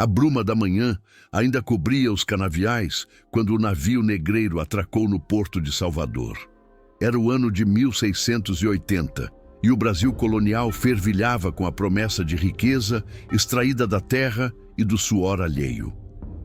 A bruma da manhã ainda cobria os canaviais quando o navio negreiro atracou no porto de Salvador. Era o ano de 1680 e o Brasil colonial fervilhava com a promessa de riqueza extraída da terra e do suor alheio.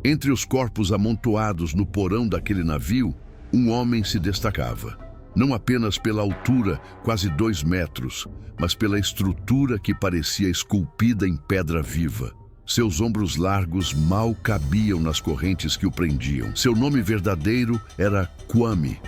Entre os corpos amontoados no porão daquele navio, um homem se destacava. Não apenas pela altura, quase 2 metros, mas pela estrutura que parecia esculpida em pedra viva. Seus ombros largos mal cabiam nas correntes que o prendiam. Seu nome verdadeiro era Kwame.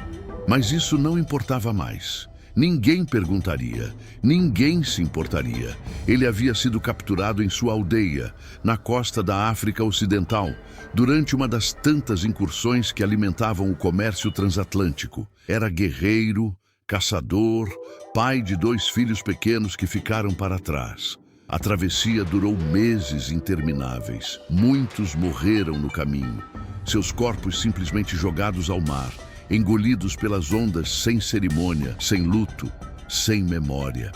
Mas isso não importava mais. Ninguém perguntaria, ninguém se importaria. Ele havia sido capturado em sua aldeia, na costa da África Ocidental, durante uma das tantas incursões que alimentavam o comércio transatlântico. Era guerreiro, caçador, pai de 2 filhos pequenos que ficaram para trás. A travessia durou meses intermináveis. Muitos morreram no caminho, seus corpos simplesmente jogados ao mar, engolidos pelas ondas sem cerimônia, sem luto, sem memória.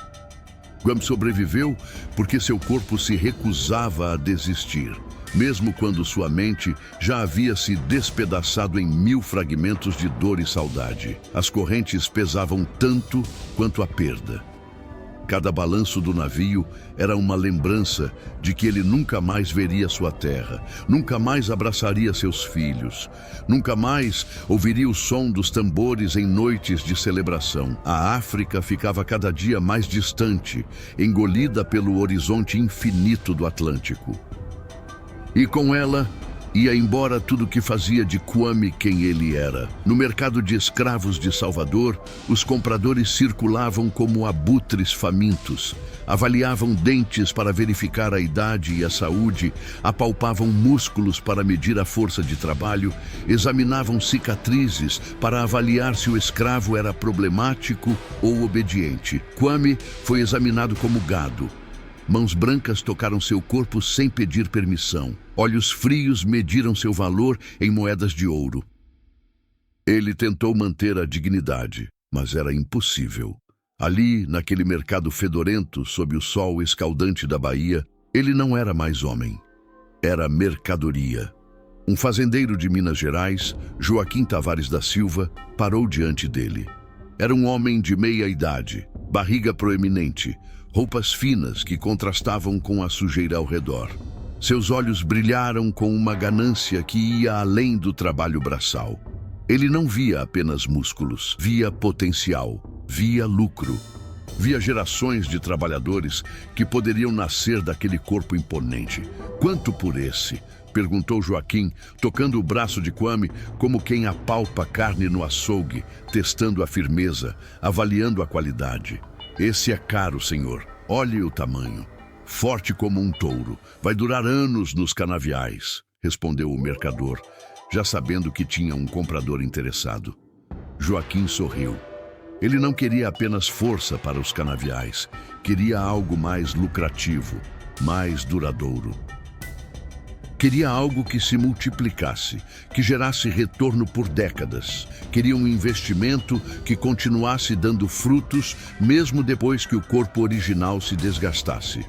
Kwame sobreviveu porque seu corpo se recusava a desistir, mesmo quando sua mente já havia se despedaçado em 1000 fragmentos de dor e saudade. As correntes pesavam tanto quanto a perda. Cada balanço do navio era uma lembrança de que ele nunca mais veria sua terra, nunca mais abraçaria seus filhos, nunca mais ouviria o som dos tambores em noites de celebração. A África ficava cada dia mais distante, engolida pelo horizonte infinito do Atlântico. E com ela ia embora tudo que fazia de Kwame quem ele era. No mercado de escravos de Salvador, os compradores circulavam como abutres famintos, avaliavam dentes para verificar a idade e a saúde, apalpavam músculos para medir a força de trabalho, examinavam cicatrizes para avaliar se o escravo era problemático ou obediente. Kwame foi examinado como gado. Mãos brancas tocaram seu corpo sem pedir permissão. Olhos frios mediram seu valor em moedas de ouro. Ele tentou manter a dignidade, mas era impossível. Ali, naquele mercado fedorento, sob o sol escaldante da Bahia, ele não era mais homem. Era mercadoria. Um fazendeiro de Minas Gerais, Joaquim Tavares da Silva, parou diante dele. Era um homem de meia idade, barriga proeminente, roupas finas que contrastavam com a sujeira ao redor. Seus olhos brilharam com uma ganância que ia além do trabalho braçal. Ele não via apenas músculos, via potencial, via lucro. Via gerações de trabalhadores que poderiam nascer daquele corpo imponente. Quanto por esse? Perguntou Joaquim, tocando o braço de Kwame como quem apalpa carne no açougue, testando a firmeza, avaliando a qualidade. Esse é caro, senhor. Olhe o tamanho. Forte como um touro. Vai durar anos nos canaviais, respondeu o mercador, já sabendo que tinha um comprador interessado. Joaquim sorriu. Ele não queria apenas força para os canaviais. Queria algo mais lucrativo, mais duradouro. Queria algo que se multiplicasse, que gerasse retorno por décadas. Queria um investimento que continuasse dando frutos, mesmo depois que o corpo original se desgastasse.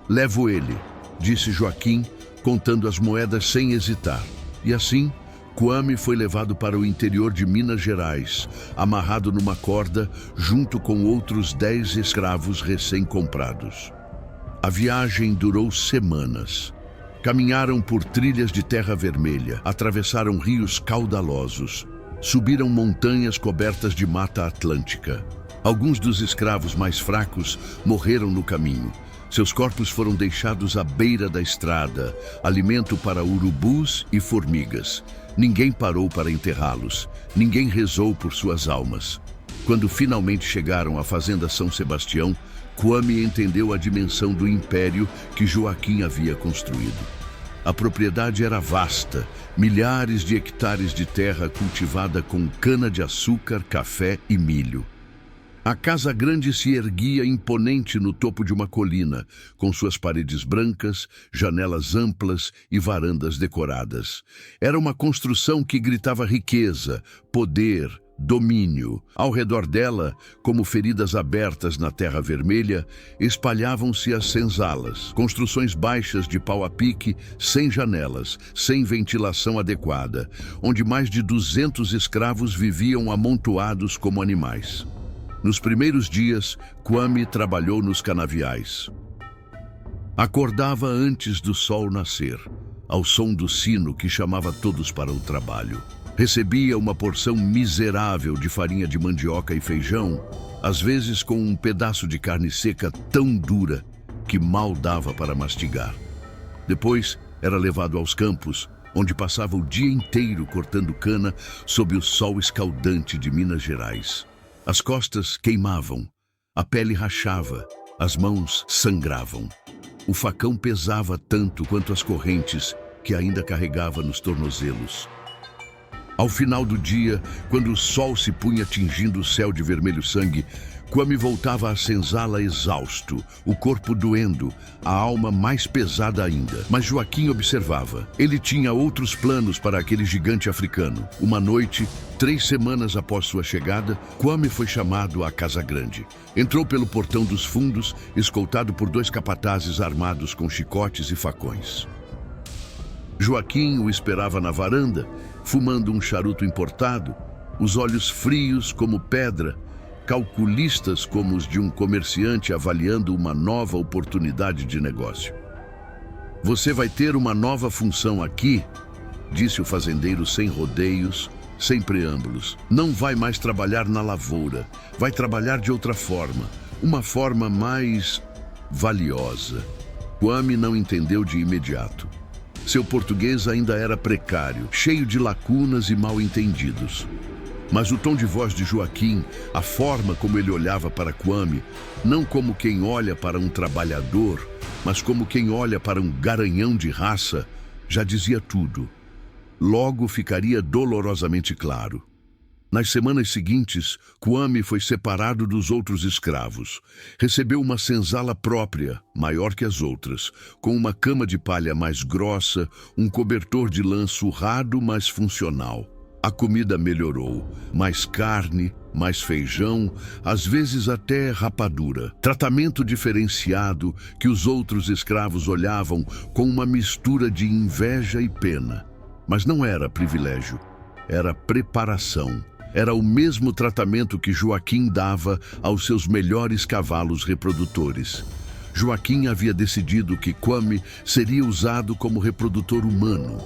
Levo ele, disse Joaquim, contando as moedas sem hesitar. E assim, Kwame foi levado para o interior de Minas Gerais, amarrado numa corda, junto com outros 10 escravos recém-comprados. A viagem durou semanas. Caminharam por trilhas de terra vermelha, atravessaram rios caudalosos, subiram montanhas cobertas de mata atlântica. Alguns dos escravos mais fracos morreram no caminho. Seus corpos foram deixados à beira da estrada, alimento para urubus e formigas. Ninguém parou para enterrá-los, ninguém rezou por suas almas. Quando finalmente chegaram à fazenda São Sebastião, Kwame entendeu a dimensão do império que Joaquim havia construído. A propriedade era vasta, milhares de hectares de terra cultivada com cana-de-açúcar, café e milho. A casa grande se erguia imponente no topo de uma colina, com suas paredes brancas, janelas amplas e varandas decoradas. Era uma construção que gritava riqueza, poder, domínio. Ao redor dela, como feridas abertas na terra vermelha, espalhavam-se as senzalas, construções baixas de pau a pique, sem janelas, sem ventilação adequada, onde mais de 200 escravos viviam amontoados como animais. Nos primeiros dias, Kwame trabalhou nos canaviais. Acordava antes do sol nascer, ao som do sino que chamava todos para o trabalho. Recebia uma porção miserável de farinha de mandioca e feijão, às vezes com um pedaço de carne seca tão dura que mal dava para mastigar. Depois era levado aos campos, onde passava o dia inteiro cortando cana sob o sol escaldante de Minas Gerais. As costas queimavam, a pele rachava, as mãos sangravam. O facão pesava tanto quanto as correntes que ainda carregava nos tornozelos. Ao final do dia, quando o sol se punha tingindo o céu de vermelho sangue, Kwame voltava à senzala exausto, o corpo doendo, a alma mais pesada ainda. Mas Joaquim observava. Ele tinha outros planos para aquele gigante africano. Uma noite, 3 semanas após sua chegada, Kwame foi chamado à Casa Grande. Entrou pelo portão dos fundos, escoltado por 2 capatazes armados com chicotes e facões. Joaquim o esperava na varanda, fumando um charuto importado, os olhos frios como pedra, calculistas como os de um comerciante avaliando uma nova oportunidade de negócio. "Você vai ter uma nova função aqui", disse o fazendeiro sem rodeios, sem preâmbulos. "Não vai mais trabalhar na lavoura, vai trabalhar de outra forma, uma forma mais valiosa." Kwame não entendeu de imediato. Seu português ainda era precário, cheio de lacunas e mal-entendidos. Mas o tom de voz de Joaquim, a forma como ele olhava para Kwame, não como quem olha para um trabalhador, mas como quem olha para um garanhão de raça, já dizia tudo. Logo ficaria dolorosamente claro. Nas semanas seguintes, Kwame foi separado dos outros escravos. Recebeu uma senzala própria, maior que as outras, com uma cama de palha mais grossa, um cobertor de lã surrado, mas funcional. A comida melhorou. Mais carne, mais feijão, às vezes até rapadura. Tratamento diferenciado que os outros escravos olhavam com uma mistura de inveja e pena. Mas não era privilégio, era preparação. Era o mesmo tratamento que Joaquim dava aos seus melhores cavalos reprodutores. Joaquim havia decidido que Kwame seria usado como reprodutor humano.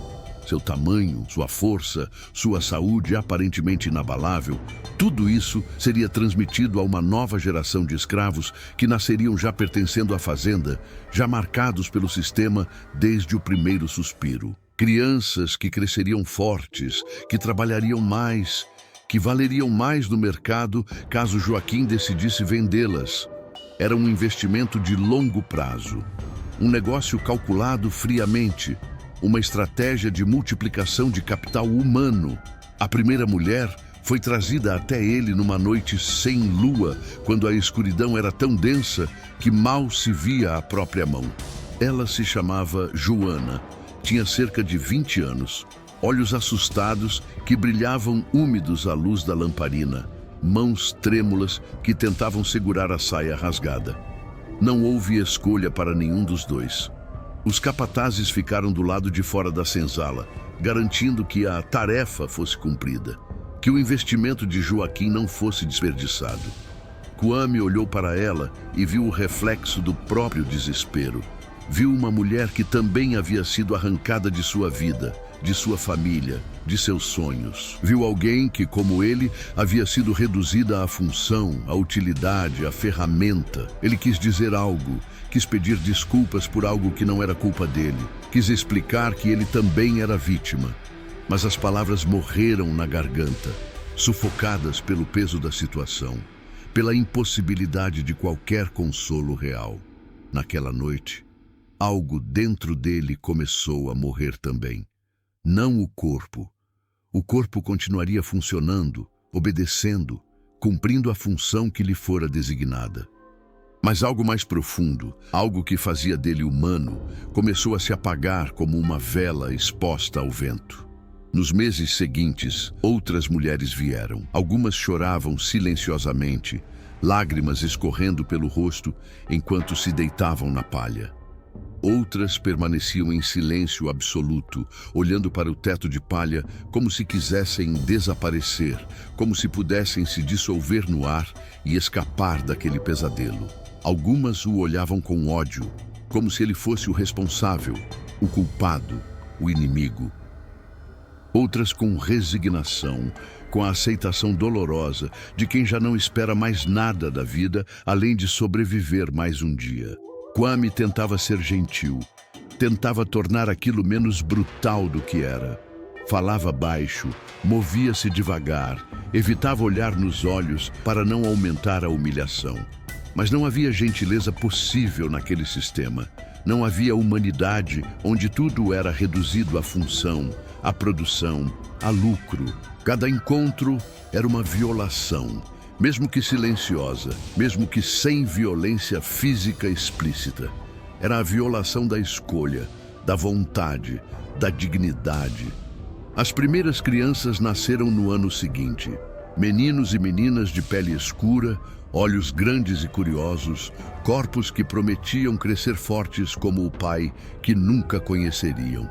Seu tamanho, sua força, sua saúde aparentemente inabalável, tudo isso seria transmitido a uma nova geração de escravos que nasceriam já pertencendo à fazenda, já marcados pelo sistema desde o primeiro suspiro. Crianças que cresceriam fortes, que trabalhariam mais, que valeriam mais no mercado caso Joaquim decidisse vendê-las. Era um investimento de longo prazo, um negócio calculado friamente, uma estratégia de multiplicação de capital humano. A primeira mulher foi trazida até ele numa noite sem lua, quando a escuridão era tão densa que mal se via a própria mão. Ela se chamava Joana, tinha cerca de 20 anos. Olhos assustados que brilhavam úmidos à luz da lamparina, mãos trêmulas que tentavam segurar a saia rasgada. Não houve escolha para nenhum dos dois. Os capatazes ficaram do lado de fora da senzala, garantindo que a tarefa fosse cumprida, que o investimento de Joaquim não fosse desperdiçado. Kwame olhou para ela e viu o reflexo do próprio desespero. Viu uma mulher que também havia sido arrancada de sua vida, de sua família, de seus sonhos. Viu alguém que, como ele, havia sido reduzida à função, à utilidade, à ferramenta. Ele quis dizer algo, quis pedir desculpas por algo que não era culpa dele, quis explicar que ele também era vítima. Mas as palavras morreram na garganta, sufocadas pelo peso da situação, pela impossibilidade de qualquer consolo real. Naquela noite, algo dentro dele começou a morrer também. Não o corpo. O corpo continuaria funcionando, obedecendo, cumprindo a função que lhe fora designada. Mas algo mais profundo, algo que fazia dele humano, começou a se apagar como uma vela exposta ao vento. Nos meses seguintes, outras mulheres vieram. Algumas choravam silenciosamente, lágrimas escorrendo pelo rosto enquanto se deitavam na palha. Outras permaneciam em silêncio absoluto, olhando para o teto de palha como se quisessem desaparecer, como se pudessem se dissolver no ar e escapar daquele pesadelo. Algumas o olhavam com ódio, como se ele fosse o responsável, o culpado, o inimigo. Outras com resignação, com a aceitação dolorosa de quem já não espera mais nada da vida além de sobreviver mais um dia. Kwame tentava ser gentil, tentava tornar aquilo menos brutal do que era. Falava baixo, movia-se devagar, evitava olhar nos olhos para não aumentar a humilhação. Mas não havia gentileza possível naquele sistema. Não havia humanidade onde tudo era reduzido à função, à produção, a lucro. Cada encontro era uma violação, mesmo que silenciosa, mesmo que sem violência física explícita. Era a violação da escolha, da vontade, da dignidade. As primeiras crianças nasceram no ano seguinte. Meninos e meninas de pele escura, olhos grandes e curiosos, corpos que prometiam crescer fortes como o pai que nunca conheceriam.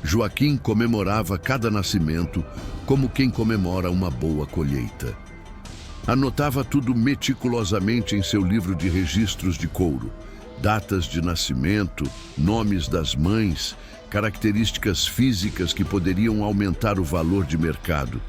Joaquim comemorava cada nascimento como quem comemora uma boa colheita. Anotava tudo meticulosamente em seu livro de registros de couro. Datas de nascimento, nomes das mães, características físicas que poderiam aumentar o valor de mercado.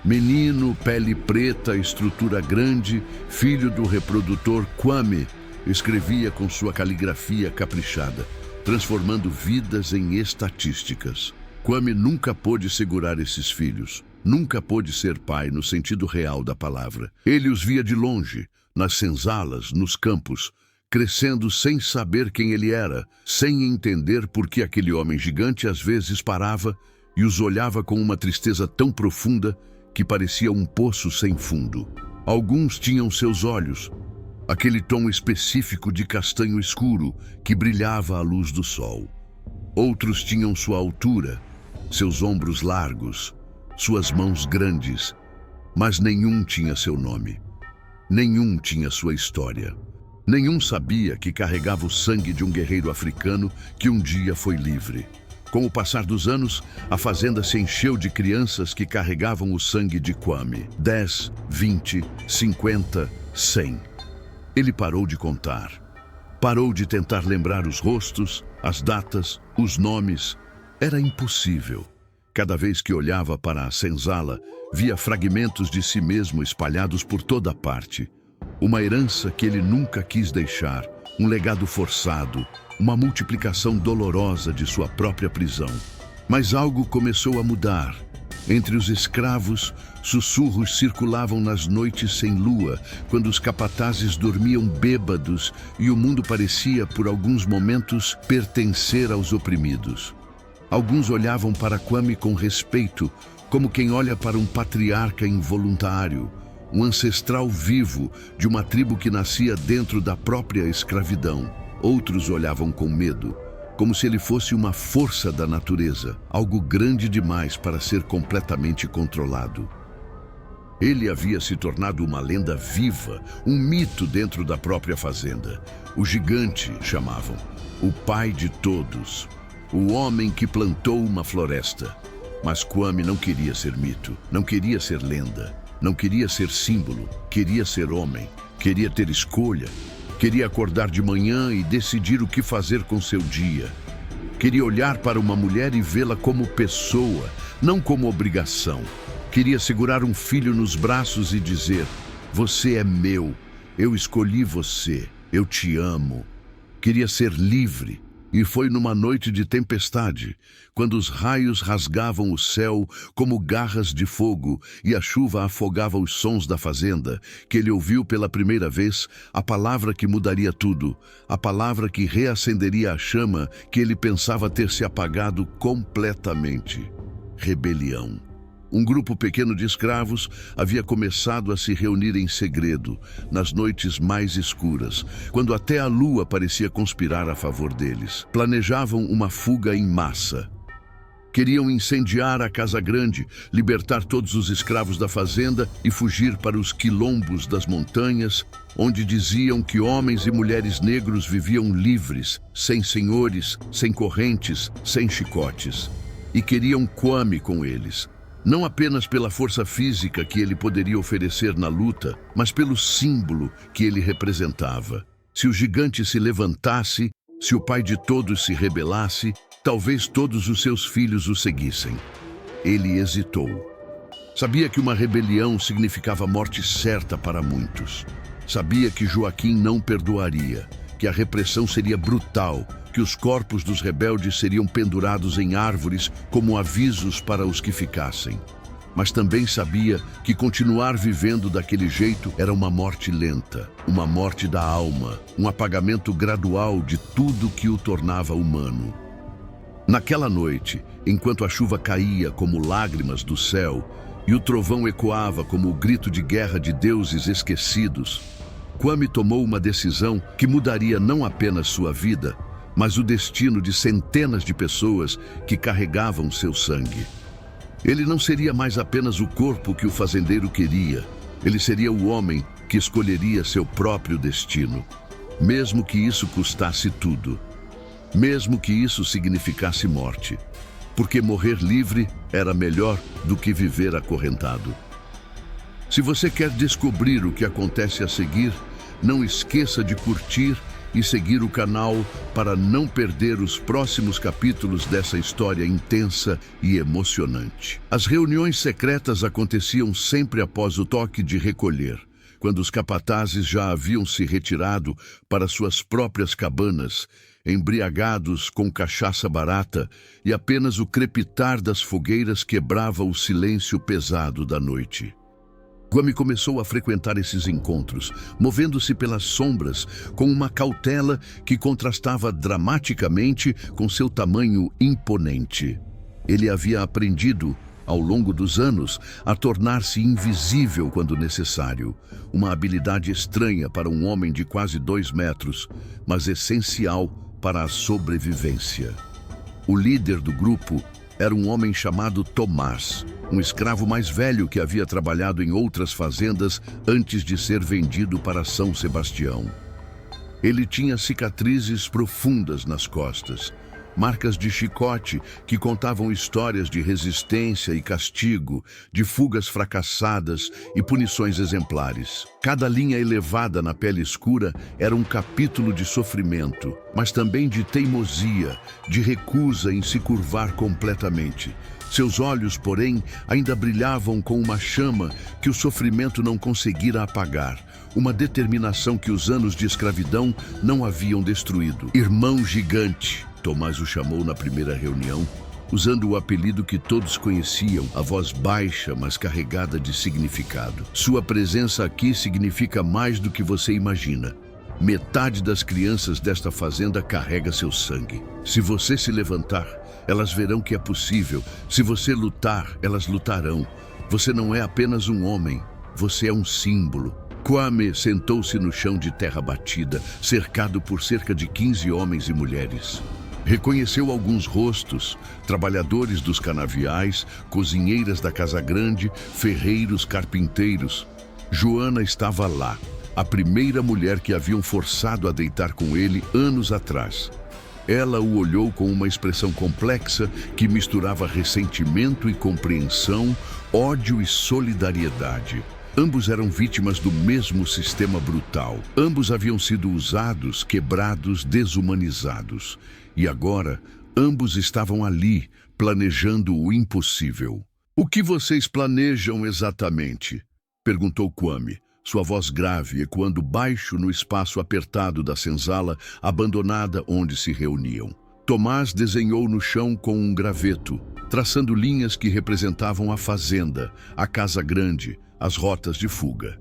Menino, pele preta, estrutura grande, filho do reprodutor Kwame, escrevia com sua caligrafia caprichada, transformando vidas em estatísticas. Kwame nunca pôde segurar esses filhos. Nunca pôde ser pai no sentido real da palavra. Ele os via de longe, nas senzalas, nos campos, crescendo sem saber quem ele era, sem entender por que aquele homem gigante às vezes parava e os olhava com uma tristeza tão profunda que parecia um poço sem fundo. Alguns tinham seus olhos, aquele tom específico de castanho escuro que brilhava à luz do sol. Outros tinham sua altura, seus ombros largos, suas mãos grandes, mas nenhum tinha seu nome. Nenhum tinha sua história. Nenhum sabia que carregava o sangue de um guerreiro africano que um dia foi livre. Com o passar dos anos, a fazenda se encheu de crianças que carregavam o sangue de Kwame. 10, 20, 50, 100. Ele parou de contar. Parou de tentar lembrar os rostos, as datas, os nomes. Era impossível. Cada vez que olhava para a senzala, via fragmentos de si mesmo espalhados por toda parte. Uma herança que ele nunca quis deixar, um legado forçado, uma multiplicação dolorosa de sua própria prisão. Mas algo começou a mudar. Entre os escravos, sussurros circulavam nas noites sem lua, quando os capatazes dormiam bêbados e o mundo parecia, por alguns momentos, pertencer aos oprimidos. Alguns olhavam para Kwame com respeito, como quem olha para um patriarca involuntário, um ancestral vivo de uma tribo que nascia dentro da própria escravidão. Outros olhavam com medo, como se ele fosse uma força da natureza, algo grande demais para ser completamente controlado. Ele havia se tornado uma lenda viva, um mito dentro da própria fazenda. O gigante, chamavam, o pai de todos. O homem que plantou uma floresta. Mas Kwame não queria ser mito, não queria ser lenda, não queria ser símbolo, queria ser homem, queria ter escolha, queria acordar de manhã e decidir o que fazer com seu dia. Queria olhar para uma mulher e vê-la como pessoa, não como obrigação. Queria segurar um filho nos braços e dizer: "Você é meu, eu escolhi você, eu te amo." Queria ser livre. E foi numa noite de tempestade, quando os raios rasgavam o céu como garras de fogo e a chuva afogava os sons da fazenda, que ele ouviu pela primeira vez a palavra que mudaria tudo, a palavra que reacenderia a chama que ele pensava ter se apagado completamente: rebelião. Um grupo pequeno de escravos havia começado a se reunir em segredo, nas noites mais escuras, quando até a lua parecia conspirar a favor deles. Planejavam uma fuga em massa. Queriam incendiar a Casa Grande, libertar todos os escravos da fazenda e fugir para os quilombos das montanhas, onde diziam que homens e mulheres negros viviam livres, sem senhores, sem correntes, sem chicotes. E queriam Kwame com eles. Não apenas pela força física que ele poderia oferecer na luta, mas pelo símbolo que ele representava. Se o gigante se levantasse, se o pai de todos se rebelasse, talvez todos os seus filhos o seguissem. Ele hesitou. Sabia que uma rebelião significava morte certa para muitos. Sabia que Joaquim não perdoaria, que a repressão seria brutal, que os corpos dos rebeldes seriam pendurados em árvores como avisos para os que ficassem. Mas também sabia que continuar vivendo daquele jeito era uma morte lenta, uma morte da alma, um apagamento gradual de tudo que o tornava humano. Naquela noite, enquanto a chuva caía como lágrimas do céu e o trovão ecoava como o grito de guerra de deuses esquecidos, Kwame tomou uma decisão que mudaria não apenas sua vida, mas o destino de centenas de pessoas que carregavam seu sangue. Ele não seria mais apenas o corpo que o fazendeiro queria, ele seria o homem que escolheria seu próprio destino, mesmo que isso custasse tudo. Mesmo que isso significasse morte, porque morrer livre era melhor do que viver acorrentado. Se você quer descobrir o que acontece a seguir, não esqueça de curtir e seguir o canal para não perder os próximos capítulos dessa história intensa e emocionante. As reuniões secretas aconteciam sempre após o toque de recolher, quando os capatazes já haviam se retirado para suas próprias cabanas, embriagados com cachaça barata, e apenas o crepitar das fogueiras quebrava o silêncio pesado da noite. Kwame começou a frequentar esses encontros, movendo-se pelas sombras com uma cautela que contrastava dramaticamente com seu tamanho imponente. Ele havia aprendido, ao longo dos anos, a tornar-se invisível quando necessário, uma habilidade estranha para um homem de quase 2 metros, mas essencial para a sobrevivência. O líder do grupo era um homem chamado Tomás, um escravo mais velho que havia trabalhado em outras fazendas antes de ser vendido para São Sebastião. Ele tinha cicatrizes profundas nas costas, marcas de chicote que contavam histórias de resistência e castigo, de fugas fracassadas e punições exemplares. Cada linha elevada na pele escura era um capítulo de sofrimento, mas também de teimosia, de recusa em se curvar completamente. Seus olhos, porém, ainda brilhavam com uma chama que o sofrimento não conseguira apagar, uma determinação que os anos de escravidão não haviam destruído. Irmão gigante, Tomás o chamou na primeira reunião, usando o apelido que todos conheciam, a voz baixa, mas carregada de significado. Sua presença aqui significa mais do que você imagina. Metade das crianças desta fazenda carrega seu sangue. Se você se levantar, elas verão que é possível. Se você lutar, elas lutarão. Você não é apenas um homem, você é um símbolo. Kwame sentou-se no chão de terra batida, cercado por cerca de 15 homens e mulheres. Reconheceu alguns rostos, trabalhadores dos canaviais, cozinheiras da Casa Grande, ferreiros, carpinteiros. Joana estava lá, a primeira mulher que haviam forçado a deitar com ele anos atrás. Ela o olhou com uma expressão complexa que misturava ressentimento e compreensão, ódio e solidariedade. Ambos eram vítimas do mesmo sistema brutal. Ambos haviam sido usados, quebrados, desumanizados. E agora, ambos estavam ali, planejando o impossível. "O que vocês planejam exatamente?" perguntou Kwame, sua voz grave ecoando baixo no espaço apertado da senzala abandonada onde se reuniam. Tomás desenhou no chão com um graveto, traçando linhas que representavam a fazenda, a Casa Grande, as rotas de fuga.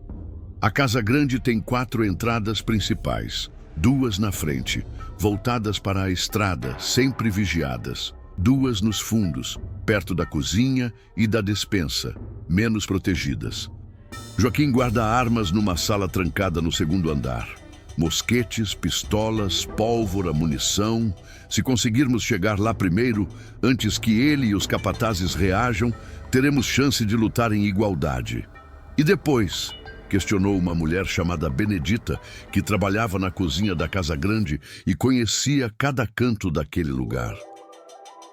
A Casa Grande tem 4 entradas principais, 2 na frente, voltadas para a estrada, sempre vigiadas. 2 nos fundos, perto da cozinha e da despensa, menos protegidas. Joaquim guarda armas numa sala trancada no 2º andar. Mosquetes, pistolas, pólvora, munição. Se conseguirmos chegar lá primeiro, antes que ele e os capatazes reajam, teremos chance de lutar em igualdade. E depois? Questionou uma mulher chamada Benedita, que trabalhava na cozinha da Casa Grande e conhecia cada canto daquele lugar.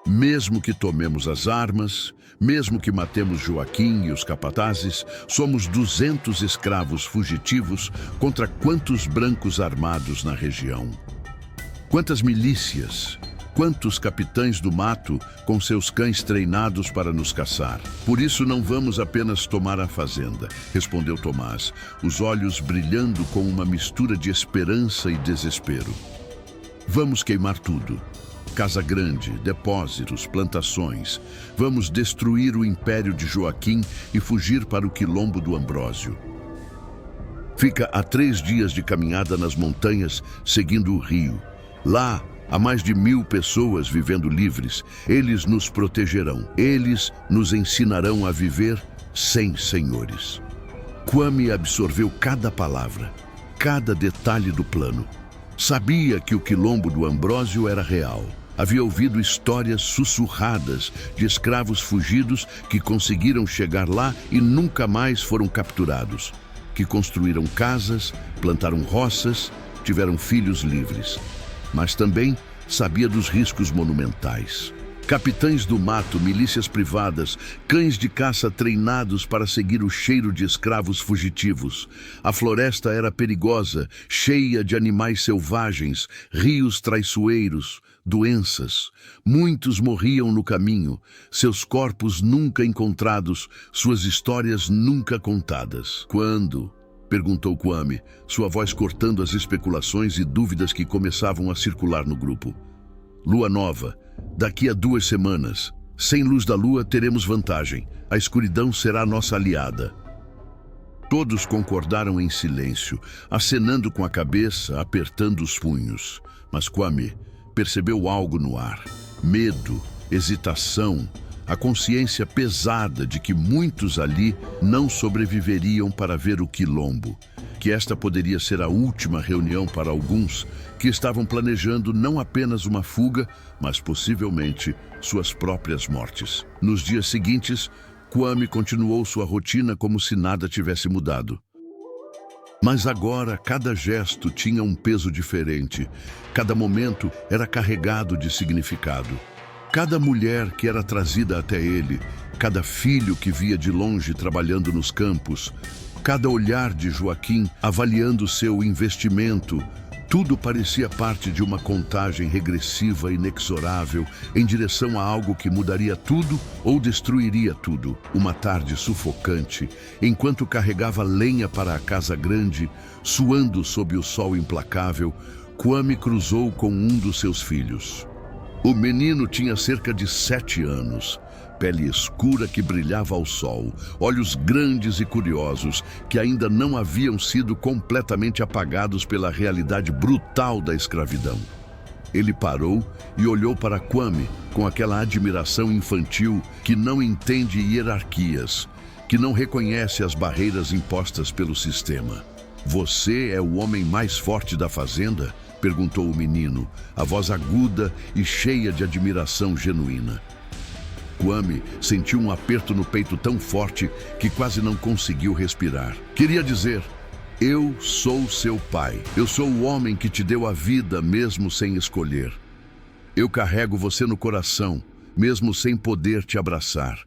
Mesmo que tomemos as armas, mesmo que matemos Joaquim e os capatazes, somos 200 escravos fugitivos contra quantos brancos armados na região? Quantas milícias? Quantos capitães do mato com seus cães treinados para nos caçar? Por isso não vamos apenas tomar a fazenda, respondeu Tomás, os olhos brilhando com uma mistura de esperança e desespero. Vamos queimar tudo. Casa Grande, depósitos, plantações. Vamos destruir o império de Joaquim e fugir para o quilombo do Ambrósio. Fica a 3 dias de caminhada nas montanhas, seguindo o rio. Lá, há mais de 1000 pessoas vivendo livres. Eles nos protegerão. Eles nos ensinarão a viver sem senhores. Kwame absorveu cada palavra, cada detalhe do plano. Sabia que o quilombo do Ambrósio era real. Havia ouvido histórias sussurradas de escravos fugidos que conseguiram chegar lá e nunca mais foram capturados, que construíram casas, plantaram roças, tiveram filhos livres. Mas também sabia dos riscos monumentais. Capitães do mato, milícias privadas, cães de caça treinados para seguir o cheiro de escravos fugitivos. A floresta era perigosa, cheia de animais selvagens, rios traiçoeiros, doenças. Muitos morriam no caminho, seus corpos nunca encontrados, suas histórias nunca contadas. Quando? Perguntou Kwame, sua voz cortando as especulações e dúvidas que começavam a circular no grupo. Lua nova. Daqui a 2 semanas. Sem luz da lua, teremos vantagem. A escuridão será nossa aliada. Todos concordaram em silêncio, acenando com a cabeça, apertando os punhos. Mas Kwame percebeu algo no ar. Medo, hesitação, a consciência pesada de que muitos ali não sobreviveriam para ver o quilombo. Que esta poderia ser a última reunião para alguns que estavam planejando não apenas uma fuga, mas possivelmente suas próprias mortes. Nos dias seguintes, Kwame continuou sua rotina como se nada tivesse mudado. Mas agora cada gesto tinha um peso diferente. Cada momento era carregado de significado. Cada mulher que era trazida até ele, cada filho que via de longe trabalhando nos campos, cada olhar de Joaquim avaliando seu investimento, tudo parecia parte de uma contagem regressiva inexorável em direção a algo que mudaria tudo ou destruiria tudo. Uma tarde sufocante, enquanto carregava lenha para a Casa Grande, suando sob o sol implacável, Kwame cruzou com um dos seus filhos. O menino tinha cerca de 7 anos, pele escura que brilhava ao sol, olhos grandes e curiosos que ainda não haviam sido completamente apagados pela realidade brutal da escravidão. Ele parou e olhou para Kwame com aquela admiração infantil que não entende hierarquias, que não reconhece as barreiras impostas pelo sistema. "Você é o homem mais forte da fazenda?" perguntou o menino, a voz aguda e cheia de admiração genuína. Kwame sentiu um aperto no peito tão forte que quase não conseguiu respirar. Queria dizer: "Eu sou seu pai. Eu sou o homem que te deu a vida mesmo sem escolher. Eu carrego você no coração, mesmo sem poder te abraçar."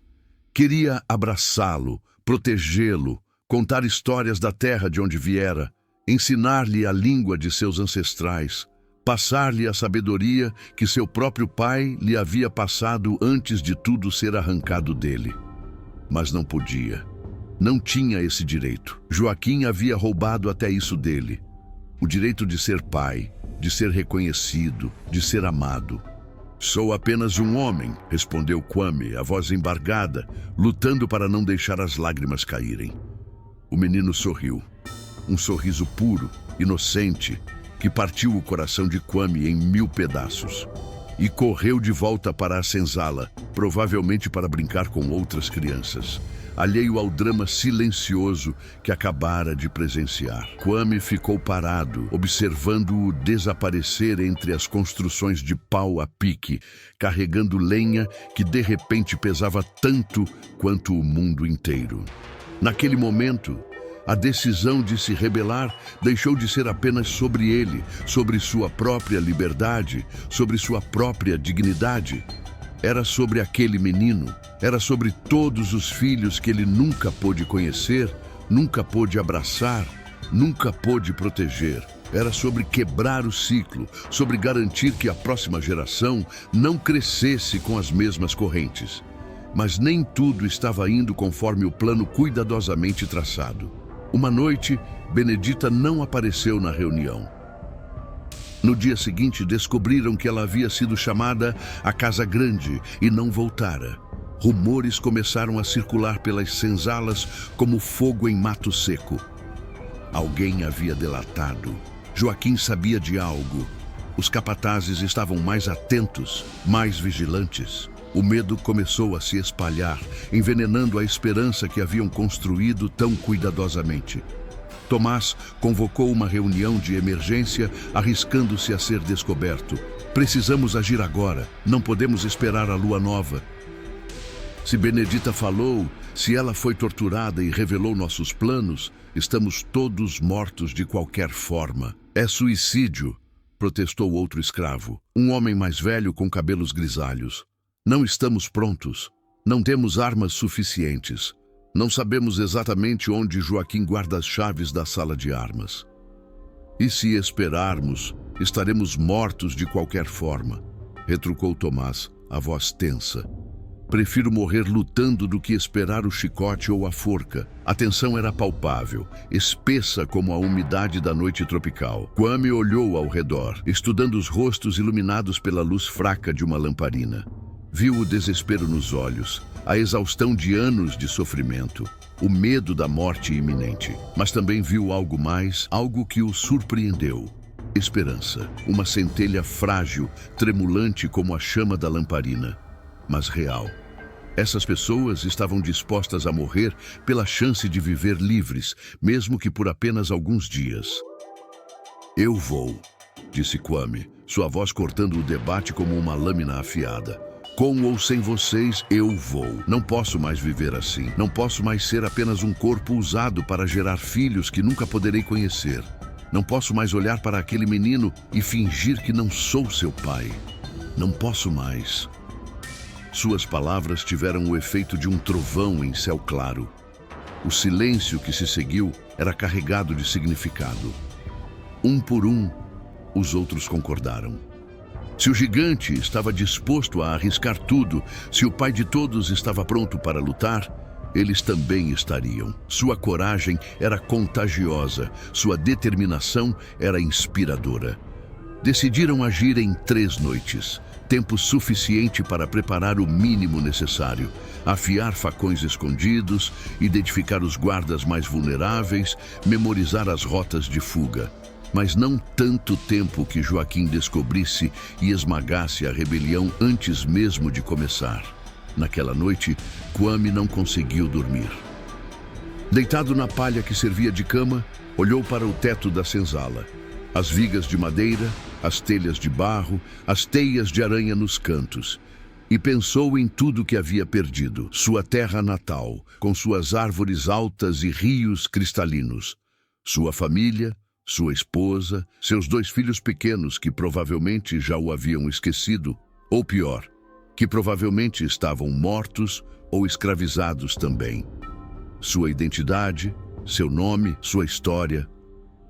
Queria abraçá-lo, protegê-lo, contar histórias da terra de onde viera, ensinar-lhe a língua de seus ancestrais, passar-lhe a sabedoria que seu próprio pai lhe havia passado antes de tudo ser arrancado dele. Mas não podia. Não tinha esse direito. Joaquim havia roubado até isso dele. O direito de ser pai, de ser reconhecido, de ser amado. "Sou apenas um homem", respondeu Kwame, a voz embargada, lutando para não deixar as lágrimas caírem. O menino sorriu. Um sorriso puro, inocente, que partiu o coração de Kwame em 1000 pedaços. E correu de volta para a senzala, provavelmente para brincar com outras crianças. alheio ao drama silencioso que acabara de presenciar. Kwame ficou parado, observando-o desaparecer entre as construções de pau a pique, carregando lenha que de repente pesava tanto quanto o mundo inteiro. Naquele momento, a decisão de se rebelar deixou de ser apenas sobre ele, sobre sua própria liberdade, sobre sua própria dignidade. Era sobre aquele menino, era sobre todos os filhos que ele nunca pôde conhecer, nunca pôde abraçar, nunca pôde proteger. Era sobre quebrar o ciclo, sobre garantir que a próxima geração não crescesse com as mesmas correntes. Mas nem tudo estava indo conforme o plano cuidadosamente traçado. Uma noite, Benedita não apareceu na reunião. No dia seguinte, descobriram que ela havia sido chamada à Casa Grande e não voltara. Rumores começaram a circular pelas senzalas como fogo em mato seco. Alguém havia delatado. Joaquim sabia de algo. Os capatazes estavam mais atentos, mais vigilantes. O medo começou a se espalhar, envenenando a esperança que haviam construído tão cuidadosamente. Tomás convocou uma reunião de emergência, arriscando-se a ser descoberto. Precisamos agir agora, não podemos esperar a lua nova. Se Benedita falou, se ela foi torturada e revelou nossos planos, estamos todos mortos de qualquer forma. É suicídio, protestou outro escravo, um homem mais velho com cabelos grisalhos. Não estamos prontos, não temos armas suficientes. Não sabemos exatamente onde Joaquim guarda as chaves da sala de armas. E se esperarmos, estaremos mortos de qualquer forma, retrucou Tomás, a voz tensa. Prefiro morrer lutando do que esperar o chicote ou a forca. A tensão era palpável, espessa como a umidade da noite tropical. Kwame olhou ao redor, estudando os rostos iluminados pela luz fraca de uma lamparina. Viu o desespero nos olhos, a exaustão de anos de sofrimento, o medo da morte iminente. Mas também viu algo mais, algo que o surpreendeu. Esperança, uma centelha frágil, tremulante como a chama da lamparina, mas real. Essas pessoas estavam dispostas a morrer pela chance de viver livres, mesmo que por apenas alguns dias. Eu vou, disse Kwame, sua voz cortando o debate como uma lâmina afiada. Com ou sem vocês, eu vou. Não posso mais viver assim. Não posso mais ser apenas um corpo usado para gerar filhos que nunca poderei conhecer. Não posso mais olhar para aquele menino e fingir que não sou seu pai. Não posso mais. Suas palavras tiveram o efeito de um trovão em céu claro. O silêncio que se seguiu era carregado de significado. Um por um, os outros concordaram. Se o gigante estava disposto a arriscar tudo, se o pai de todos estava pronto para lutar, eles também estariam. Sua coragem era contagiosa, sua determinação era inspiradora. Decidiram agir em 3 noites, tempo suficiente para preparar o mínimo necessário, afiar facões escondidos, identificar os guardas mais vulneráveis, memorizar as rotas de fuga. Mas não tanto tempo que Joaquim descobrisse e esmagasse a rebelião antes mesmo de começar. Naquela noite, Kwame não conseguiu dormir. Deitado na palha que servia de cama, olhou para o teto da senzala. As vigas de madeira, as telhas de barro, as teias de aranha nos cantos. E pensou em tudo que havia perdido. Sua terra natal, com suas árvores altas e rios cristalinos. Sua família, sua esposa, seus 2 filhos pequenos que provavelmente já o haviam esquecido, ou pior, que provavelmente estavam mortos ou escravizados também. Sua identidade, seu nome, sua história.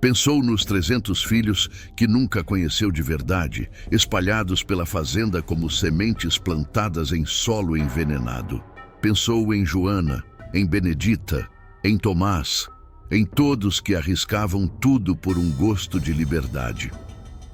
Pensou nos 300 filhos que nunca conheceu de verdade, espalhados pela fazenda como sementes plantadas em solo envenenado. Pensou em Joana, em Benedita, em Tomás, em todos que arriscavam tudo por um gosto de liberdade.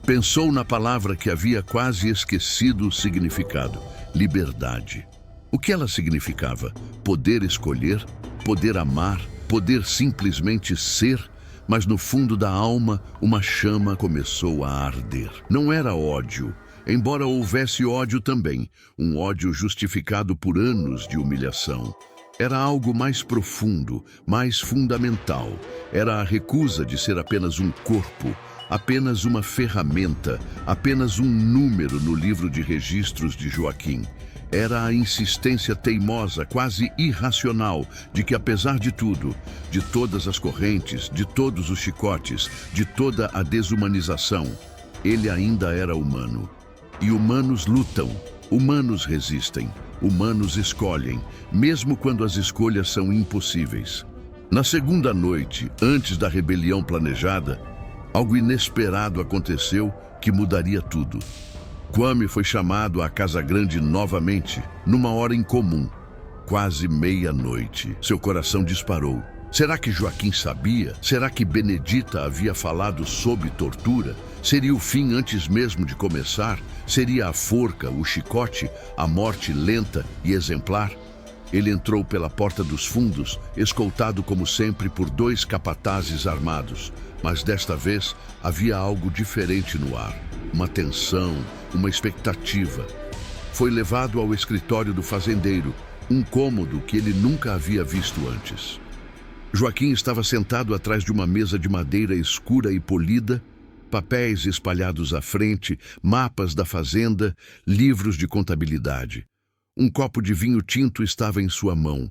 Pensou na palavra que havia quase esquecido o significado: liberdade. O que ela significava? Poder escolher, poder amar, poder simplesmente ser. Mas no fundo da alma, uma chama começou a arder. Não era ódio, embora houvesse ódio também, um ódio justificado por anos de humilhação. Era algo mais profundo, mais fundamental. Era a recusa de ser apenas um corpo, apenas uma ferramenta, apenas um número no livro de registros de Joaquim. Era a insistência teimosa, quase irracional, de que apesar de tudo, de todas as correntes, de todos os chicotes, de toda a desumanização, ele ainda era humano. E humanos lutam, humanos resistem, humanos escolhem, mesmo quando as escolhas são impossíveis. Na segunda noite, antes da rebelião planejada, algo inesperado aconteceu que mudaria tudo. Kwame foi chamado à Casa Grande novamente, numa hora incomum, quase meia-noite. Seu coração disparou. Será que Joaquim sabia? Será que Benedita havia falado sob tortura? Seria o fim antes mesmo de começar? Seria a forca, o chicote, a morte lenta e exemplar? Ele entrou pela porta dos fundos, escoltado como sempre por 2 capatazes armados. Mas desta vez havia algo diferente no ar. Uma tensão, uma expectativa. Foi levado ao escritório do fazendeiro, um cômodo que ele nunca havia visto antes. Joaquim estava sentado atrás de uma mesa de madeira escura e polida, papéis espalhados à frente, mapas da fazenda, livros de contabilidade. Um copo de vinho tinto estava em sua mão,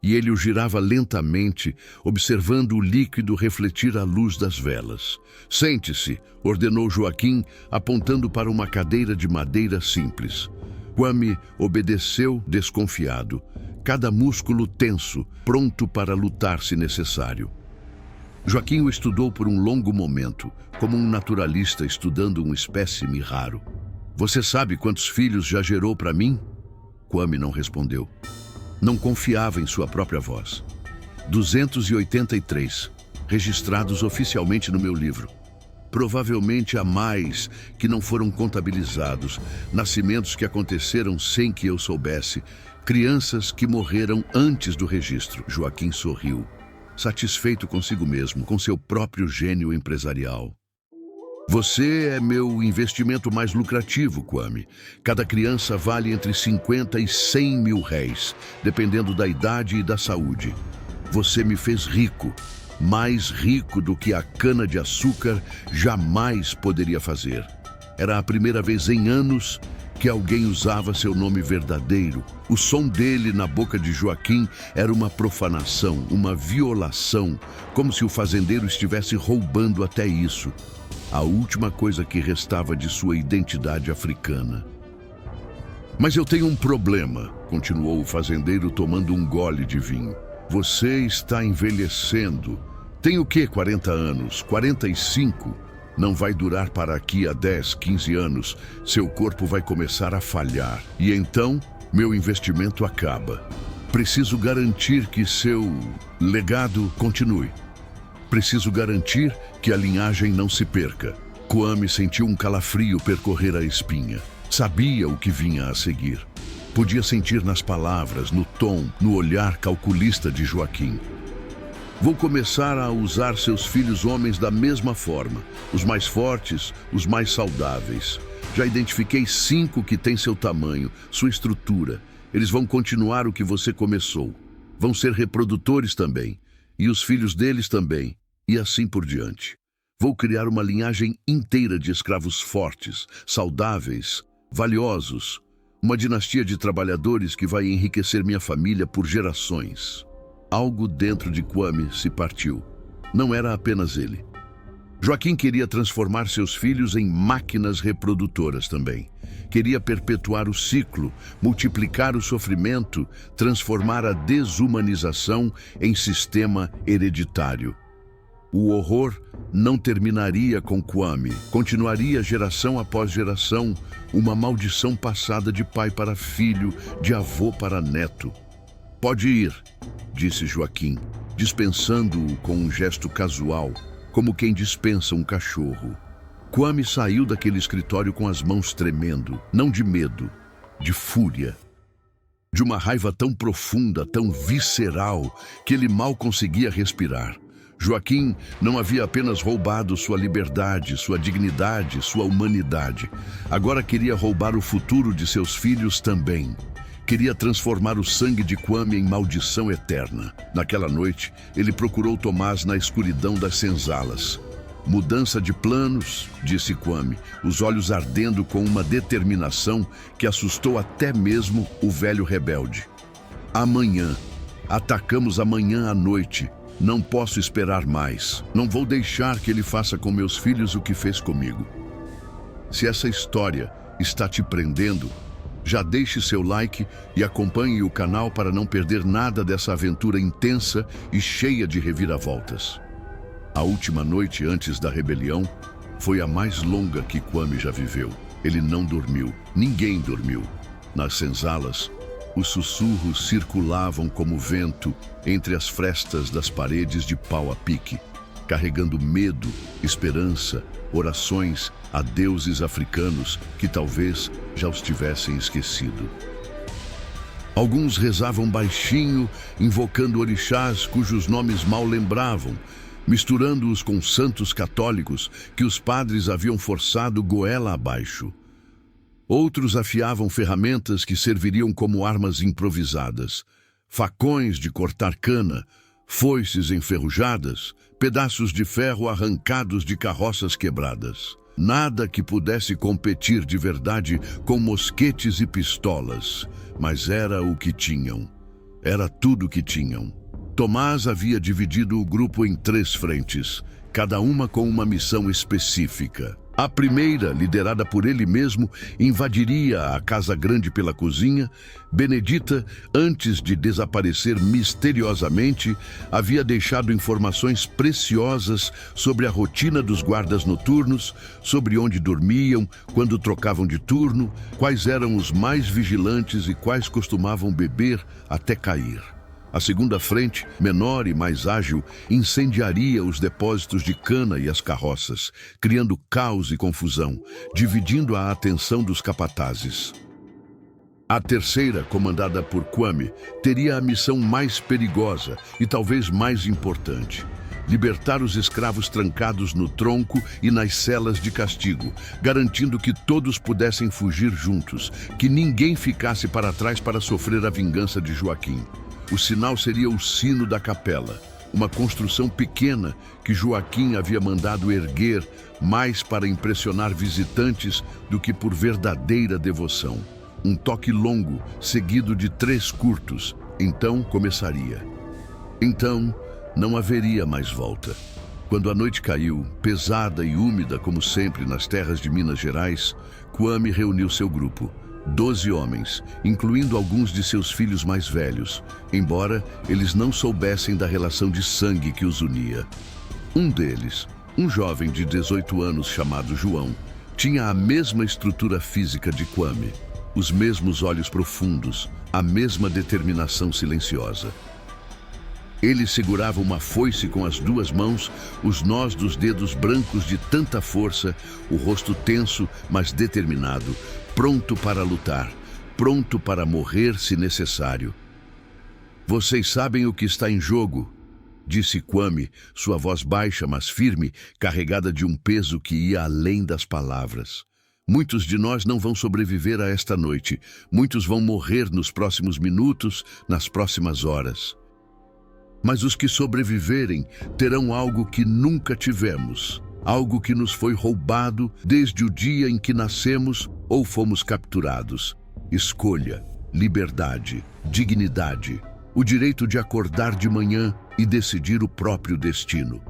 e ele o girava lentamente, observando o líquido refletir à luz das velas. "Sente-se", ordenou Joaquim, apontando para uma cadeira de madeira simples. Kwame obedeceu desconfiado, cada músculo tenso, pronto para lutar se necessário. Joaquim o estudou por um longo momento, como um naturalista estudando um espécime raro. "Você sabe quantos filhos já gerou para mim?" Kwame não respondeu. Não confiava em sua própria voz. 283, registrados oficialmente no meu livro. Provavelmente há mais que não foram contabilizados, nascimentos que aconteceram sem que eu soubesse, crianças que morreram antes do registro. Joaquim sorriu, satisfeito consigo mesmo, com seu próprio gênio empresarial. "Você é meu investimento mais lucrativo, Kwame. Cada criança vale entre 50 e 100 mil réis, dependendo da idade e da saúde. Você me fez rico, mais rico do que a cana-de-açúcar jamais poderia fazer. Era a primeira vez em anos que alguém usava seu nome verdadeiro. O som dele na boca de Joaquim era uma profanação, uma violação, como se o fazendeiro estivesse roubando até isso. A última coisa que restava de sua identidade africana. "Mas eu tenho um problema", continuou o fazendeiro tomando um gole de vinho. "Você está envelhecendo. Tem o quê, 40 anos? 45? Não vai durar para aqui a 10, 15 anos. Seu corpo vai começar a falhar. E então, meu investimento acaba. Preciso garantir que seu legado continue. Preciso garantir que a linhagem não se perca." Kwame sentiu um calafrio percorrer a espinha. Sabia o que vinha a seguir. Podia sentir nas palavras, no tom, no olhar calculista de Joaquim. "Vou começar a usar seus filhos homens da mesma forma. Os mais fortes, os mais saudáveis. Já identifiquei 5 que têm seu tamanho, sua estrutura. Eles vão continuar o que você começou. Vão ser reprodutores também. E os filhos deles também. E assim por diante. Vou criar uma linhagem inteira de escravos fortes, saudáveis, valiosos. Uma dinastia de trabalhadores que vai enriquecer minha família por gerações." Algo dentro de Kwame se partiu. Não era apenas ele. Joaquim queria transformar seus filhos em máquinas reprodutoras também. Queria perpetuar o ciclo, multiplicar o sofrimento, transformar a desumanização em sistema hereditário. O horror não terminaria com Kwame. Continuaria geração após geração, uma maldição passada de pai para filho, de avô para neto. "Pode ir", disse Joaquim, dispensando-o com um gesto casual, como quem dispensa um cachorro. Kwame saiu daquele escritório com as mãos tremendo, não de medo, de fúria. De uma raiva tão profunda, tão visceral, que ele mal conseguia respirar. Joaquim não havia apenas roubado sua liberdade, sua dignidade, sua humanidade. Agora queria roubar o futuro de seus filhos também. queria transformar o sangue de Kwame em maldição eterna. Naquela noite, ele procurou Tomás na escuridão das senzalas. Mudança de planos, disse Kwame, os olhos ardendo com uma determinação que assustou até mesmo o velho rebelde. Amanhã. Atacamos amanhã à noite. Não posso esperar mais. Não vou deixar que ele faça com meus filhos o que fez comigo. Se essa história está te prendendo, já deixe seu like e acompanhe o canal para não perder nada dessa aventura intensa e cheia de reviravoltas. A última noite antes da rebelião foi a mais longa que Kwame já viveu. Ele não dormiu. Ninguém dormiu. Nas senzalas, os sussurros circulavam como vento entre as frestas das paredes de pau a pique, carregando medo, esperança, orações a deuses africanos que talvez já os tivessem esquecido. Alguns rezavam baixinho, invocando orixás cujos nomes mal lembravam, misturando-os com santos católicos que os padres haviam forçado goela abaixo. Outros afiavam ferramentas que serviriam como armas improvisadas, facões de cortar cana, foices enferrujadas, pedaços de ferro arrancados de carroças quebradas. Nada que pudesse competir de verdade com mosquetes e pistolas, mas era o que tinham. Era tudo que tinham. Tomás havia dividido o grupo em 3 frentes, cada uma com uma missão específica. A primeira, liderada por ele mesmo, invadiria a casa grande pela cozinha. Benedita, antes de desaparecer misteriosamente, havia deixado informações preciosas sobre a rotina dos guardas noturnos, sobre onde dormiam, quando trocavam de turno, quais eram os mais vigilantes e quais costumavam beber até cair. A segunda frente, menor e mais ágil, incendiaria os depósitos de cana e as carroças, criando caos e confusão, dividindo a atenção dos capatazes. A terceira, comandada por Kwame, teria a missão mais perigosa e talvez mais importante: libertar os escravos trancados no tronco e nas celas de castigo, garantindo que todos pudessem fugir juntos, que ninguém ficasse para trás para sofrer a vingança de Joaquim. O sinal seria o sino da capela, uma construção pequena que Joaquim havia mandado erguer mais para impressionar visitantes do que por verdadeira devoção. Um toque longo, seguido de 3 curtos, então começaria. Então, não haveria mais volta. Quando a noite caiu, pesada e úmida como sempre nas terras de Minas Gerais, Kwame reuniu seu grupo. 12 homens, incluindo alguns de seus filhos mais velhos, embora eles não soubessem da relação de sangue que os unia. Um deles, um jovem de 18 anos chamado João, tinha a mesma estrutura física de Kwame, os mesmos olhos profundos, a mesma determinação silenciosa. Ele segurava uma foice com as 2 mãos, os nós dos dedos brancos de tanta força, o rosto tenso, mas determinado, pronto para lutar, pronto para morrer se necessário. Vocês sabem o que está em jogo, disse Kwame, sua voz baixa, mas firme, carregada de um peso que ia além das palavras. Muitos de nós não vão sobreviver a esta noite. Muitos vão morrer nos próximos minutos, nas próximas horas. Mas os que sobreviverem terão algo que nunca tivemos. Algo que nos foi roubado desde o dia em que nascemos ou fomos capturados. Escolha, liberdade, dignidade, o direito de acordar de manhã e decidir o próprio destino.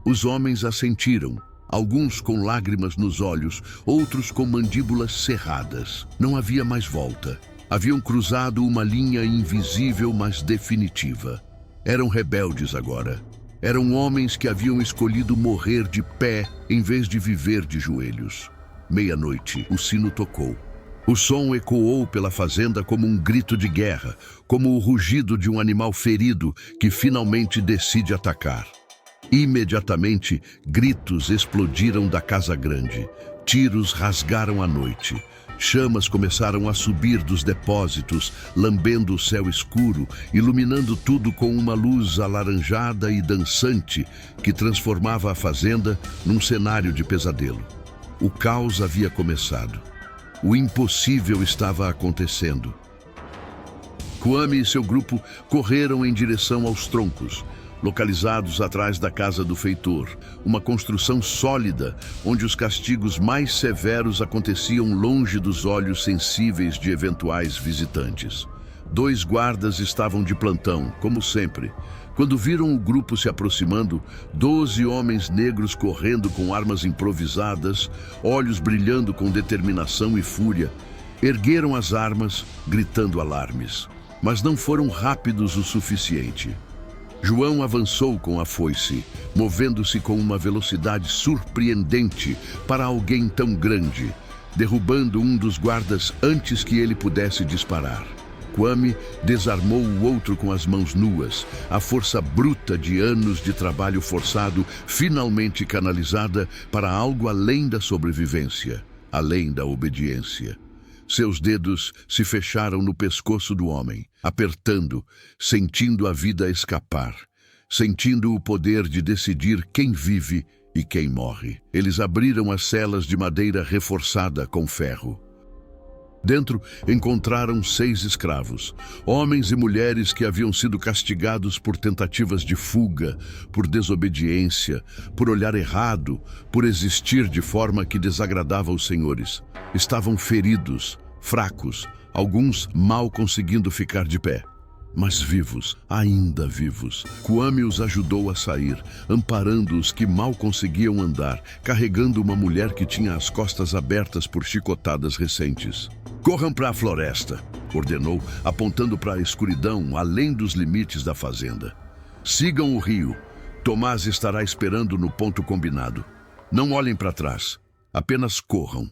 Os homens assentiram, alguns com lágrimas nos olhos, outros com mandíbulas cerradas. Não havia mais volta. Haviam cruzado uma linha invisível, mas definitiva. Eram rebeldes agora. Eram homens que haviam escolhido morrer de pé em vez de viver de joelhos. Meia-noite, o sino tocou. O som ecoou pela fazenda como um grito de guerra, como o rugido de um animal ferido que finalmente decide atacar. Imediatamente, gritos explodiram da casa grande. Tiros rasgaram a noite. Chamas começaram a subir dos depósitos, lambendo o céu escuro, iluminando tudo com uma luz alaranjada e dançante que transformava a fazenda num cenário de pesadelo. O caos havia começado. O impossível estava acontecendo. Kwame e seu grupo correram em direção aos troncos, localizados atrás da casa do feitor, uma construção sólida onde os castigos mais severos aconteciam longe dos olhos sensíveis de eventuais visitantes. 2 guardas estavam de plantão, como sempre. Quando viram o grupo se aproximando, 12 homens negros correndo com armas improvisadas, olhos brilhando com determinação e fúria, ergueram as armas, gritando alarmes. Mas não foram rápidos o suficiente. João avançou com a foice, movendo-se com uma velocidade surpreendente para alguém tão grande, derrubando um dos guardas antes que ele pudesse disparar. Kwame desarmou o outro com as mãos nuas, a força bruta de anos de trabalho forçado finalmente canalizada para algo além da sobrevivência, além da obediência. Seus dedos se fecharam no pescoço do homem, apertando, sentindo a vida escapar, sentindo o poder de decidir quem vive e quem morre. Eles abriram as celas de madeira reforçada com ferro. Dentro encontraram 6 escravos, homens e mulheres que haviam sido castigados por tentativas de fuga, por desobediência, por olhar errado, por existir de forma que desagradava os senhores. Estavam feridos, fracos, alguns mal conseguindo ficar de pé. Mas vivos, ainda vivos. Kwame os ajudou a sair, amparando os que mal conseguiam andar, carregando uma mulher que tinha as costas abertas por chicotadas recentes. "Corram para a floresta", ordenou, apontando para a escuridão além dos limites da fazenda. "Sigam o rio. Tomás estará esperando no ponto combinado. Não olhem para trás, apenas corram."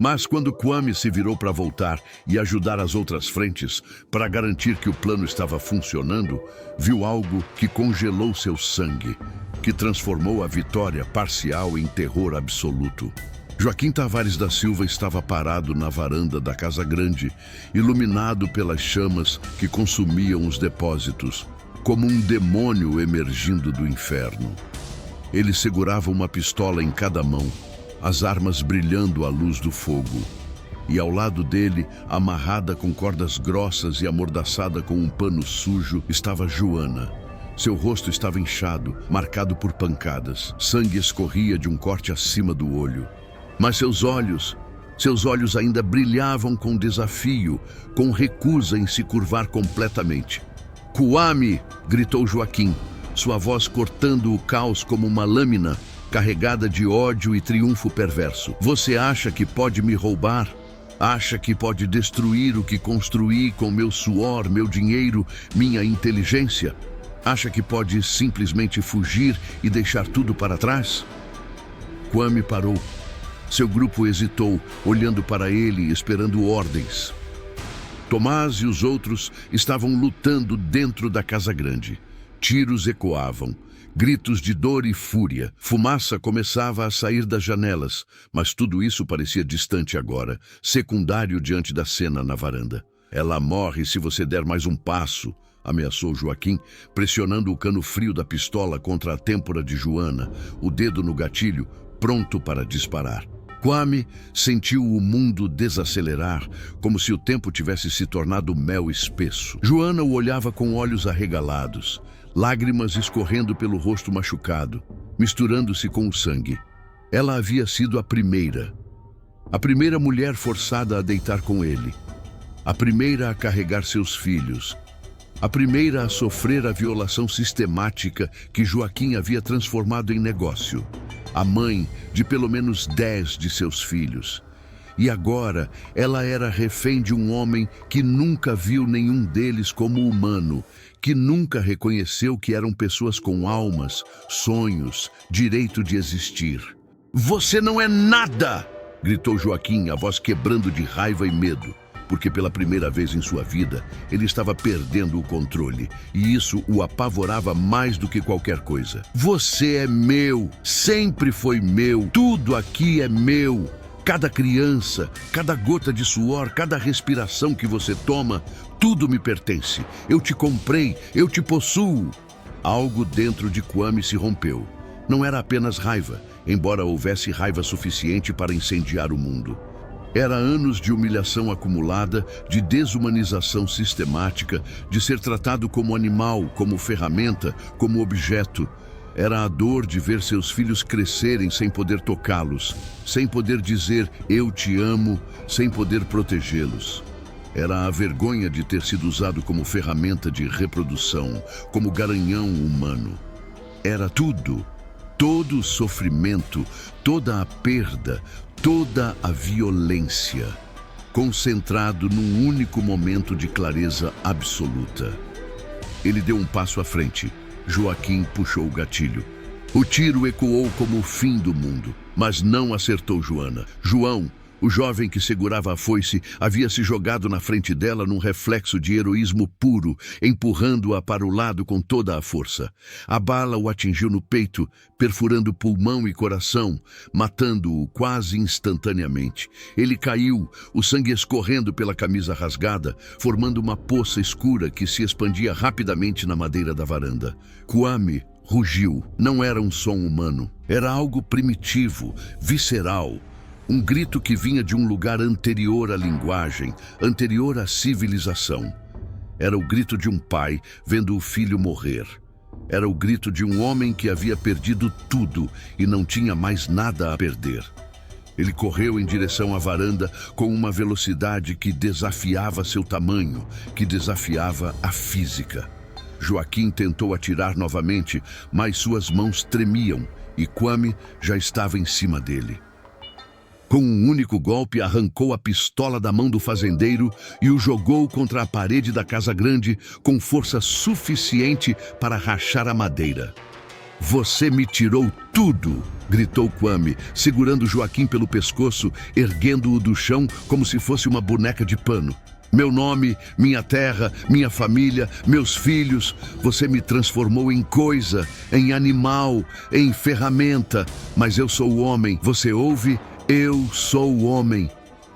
Mas quando Kwame se virou para voltar e ajudar as outras frentes, para garantir que o plano estava funcionando, viu algo que congelou seu sangue, que transformou a vitória parcial em terror absoluto. Joaquim Tavares da Silva estava parado na varanda da Casa Grande, iluminado pelas chamas que consumiam os depósitos, como um demônio emergindo do inferno. Ele segurava uma pistola em cada mão, as armas brilhando à luz do fogo. E ao lado dele, amarrada com cordas grossas e amordaçada com um pano sujo, estava Joana. Seu rosto estava inchado, marcado por pancadas. Sangue escorria de um corte acima do olho. Mas seus olhos ainda brilhavam com desafio, com recusa em se curvar completamente. "Kwame!" gritou Joaquim, sua voz cortando o caos como uma lâmina, carregada de ódio e triunfo perverso. "Você acha que pode me roubar? Acha que pode destruir o que construí com meu suor, meu dinheiro, minha inteligência? Acha que pode simplesmente fugir e deixar tudo para trás?" Kwame parou. Seu grupo hesitou, olhando para ele, esperando ordens. Tomás e os outros estavam lutando dentro da Casa Grande. Tiros ecoavam. Gritos de dor e fúria. Fumaça começava a sair das janelas, mas tudo isso parecia distante agora, secundário diante da cena na varanda. "Ela morre se você der mais um passo", ameaçou Joaquim, pressionando o cano frio da pistola contra a têmpora de Joana, o dedo no gatilho, pronto para disparar. Kwame sentiu o mundo desacelerar, como se o tempo tivesse se tornado mel espesso. Joana o olhava com olhos arregalados, lágrimas escorrendo pelo rosto machucado, misturando-se com o sangue. Ela havia sido a primeira mulher forçada a deitar com ele, a primeira a carregar seus filhos, a primeira a sofrer a violação sistemática que Joaquim havia transformado em negócio, a mãe de pelo menos 10 de seus filhos. E agora ela era refém de um homem que nunca viu nenhum deles como humano, que nunca reconheceu que eram pessoas com almas, sonhos, direito de existir. "Você não é nada!" gritou Joaquim, a voz quebrando de raiva e medo, porque pela primeira vez em sua vida ele estava perdendo o controle, e isso o apavorava mais do que qualquer coisa. "Você é meu, sempre foi meu, tudo aqui é meu. Cada criança, cada gota de suor, cada respiração que você toma, tudo me pertence. Eu te comprei, eu te possuo." Algo dentro de Kwame se rompeu. Não era apenas raiva, embora houvesse raiva suficiente para incendiar o mundo. Era anos de humilhação acumulada, de desumanização sistemática, de ser tratado como animal, como ferramenta, como objeto. Era a dor de ver seus filhos crescerem sem poder tocá-los, sem poder dizer "eu te amo", sem poder protegê-los. Era a vergonha de ter sido usado como ferramenta de reprodução, como garanhão humano. Era tudo, todo o sofrimento, toda a perda, toda a violência, concentrado num único momento de clareza absoluta. Ele deu um passo à frente. Joaquim puxou o gatilho. O tiro ecoou como o fim do mundo, mas não acertou Joana. João, o jovem que segurava a foice, havia se jogado na frente dela num reflexo de heroísmo puro, empurrando-a para o lado com toda a força. A bala o atingiu no peito, perfurando pulmão e coração, matando-o quase instantaneamente. Ele caiu, o sangue escorrendo pela camisa rasgada, formando uma poça escura que se expandia rapidamente na madeira da varanda. Kwame rugiu. Não era um som humano. Era algo primitivo, visceral. Um grito que vinha de um lugar anterior à linguagem, anterior à civilização. Era o grito de um pai vendo o filho morrer. Era o grito de um homem que havia perdido tudo e não tinha mais nada a perder. Ele correu em direção à varanda com uma velocidade que desafiava seu tamanho, que desafiava a física. Joaquim tentou atirar novamente, mas suas mãos tremiam e Kwame já estava em cima dele. Com um único golpe, arrancou a pistola da mão do fazendeiro e o jogou contra a parede da casa grande com força suficiente para rachar a madeira. "Você me tirou tudo!" gritou Kwame, segurando Joaquim pelo pescoço, erguendo-o do chão como se fosse uma boneca de pano. "Meu nome, minha terra, minha família, meus filhos, você me transformou em coisa, em animal, em ferramenta, mas eu sou o homem, você ouve? Eu sou o homem."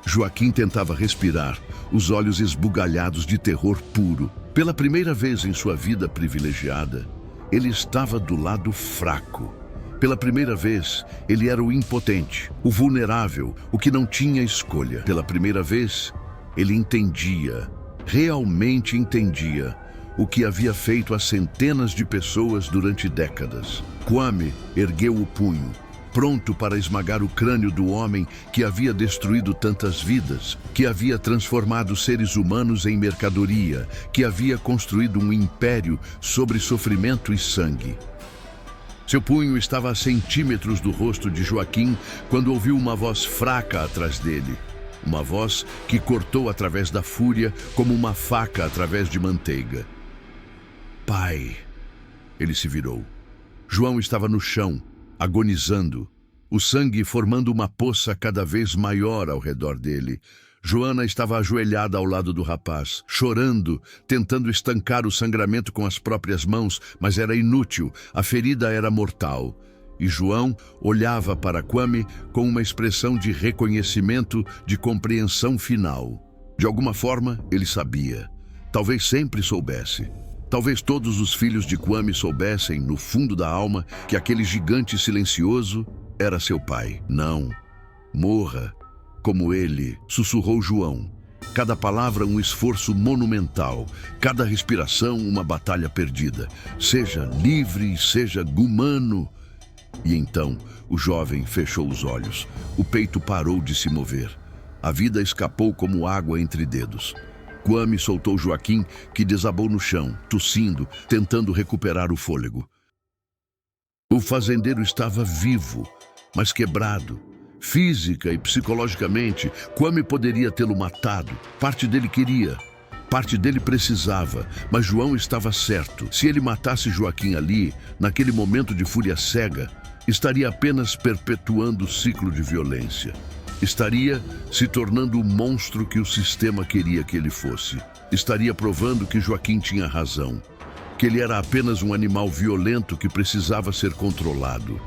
Joaquim tentava respirar, os olhos esbugalhados de terror puro. Pela primeira vez em sua vida privilegiada, ele estava do lado fraco. Pela primeira vez, ele era o impotente, o vulnerável, o que não tinha escolha. Pela primeira vez, ele entendia, realmente entendia, o que havia feito a centenas de pessoas durante décadas. Kwame ergueu o punho, pronto para esmagar o crânio do homem que havia destruído tantas vidas, que havia transformado seres humanos em mercadoria, que havia construído um império sobre sofrimento e sangue. Seu punho estava a centímetros do rosto de Joaquim quando ouviu uma voz fraca atrás dele. Uma voz que cortou através da fúria como uma faca através de manteiga. "Pai!" Ele se virou. João estava no chão, agonizando, o sangue formando uma poça cada vez maior ao redor dele. Joana estava ajoelhada ao lado do rapaz, chorando, tentando estancar o sangramento com as próprias mãos, mas era inútil, a ferida era mortal. E João olhava para Kwame com uma expressão de reconhecimento, de compreensão final. De alguma forma, ele sabia. Talvez sempre soubesse. Talvez todos os filhos de Kwame soubessem, no fundo da alma, que aquele gigante silencioso era seu pai. "Não, morra como ele", sussurrou João. Cada palavra um esforço monumental, cada respiração uma batalha perdida. "Seja livre e seja humano." E então, o jovem fechou os olhos. O peito parou de se mover. A vida escapou como água entre dedos. Kwame soltou Joaquim, que desabou no chão, tossindo, tentando recuperar o fôlego. O fazendeiro estava vivo, mas quebrado. Física e psicologicamente, Kwame poderia tê-lo matado. Parte dele queria, parte dele precisava, mas João estava certo. Se ele matasse Joaquim ali, naquele momento de fúria cega, estaria apenas perpetuando o ciclo de violência. Estaria se tornando o monstro que o sistema queria que ele fosse. Estaria provando que Joaquim tinha razão, que ele era apenas um animal violento que precisava ser controlado.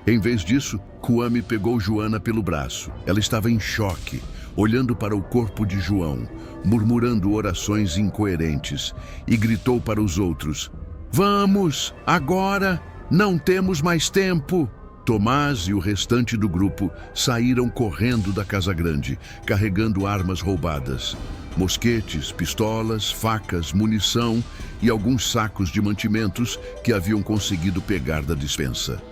Em vez disso, Kwame pegou Joana pelo braço. Ela estava em choque, olhando para o corpo de João, murmurando orações incoerentes, e gritou para os outros: "Vamos, agora! Não temos mais tempo!" Tomás e o restante do grupo saíram correndo da casa grande, carregando armas roubadas. Mosquetes, pistolas, facas, munição e alguns sacos de mantimentos que haviam conseguido pegar da despensa.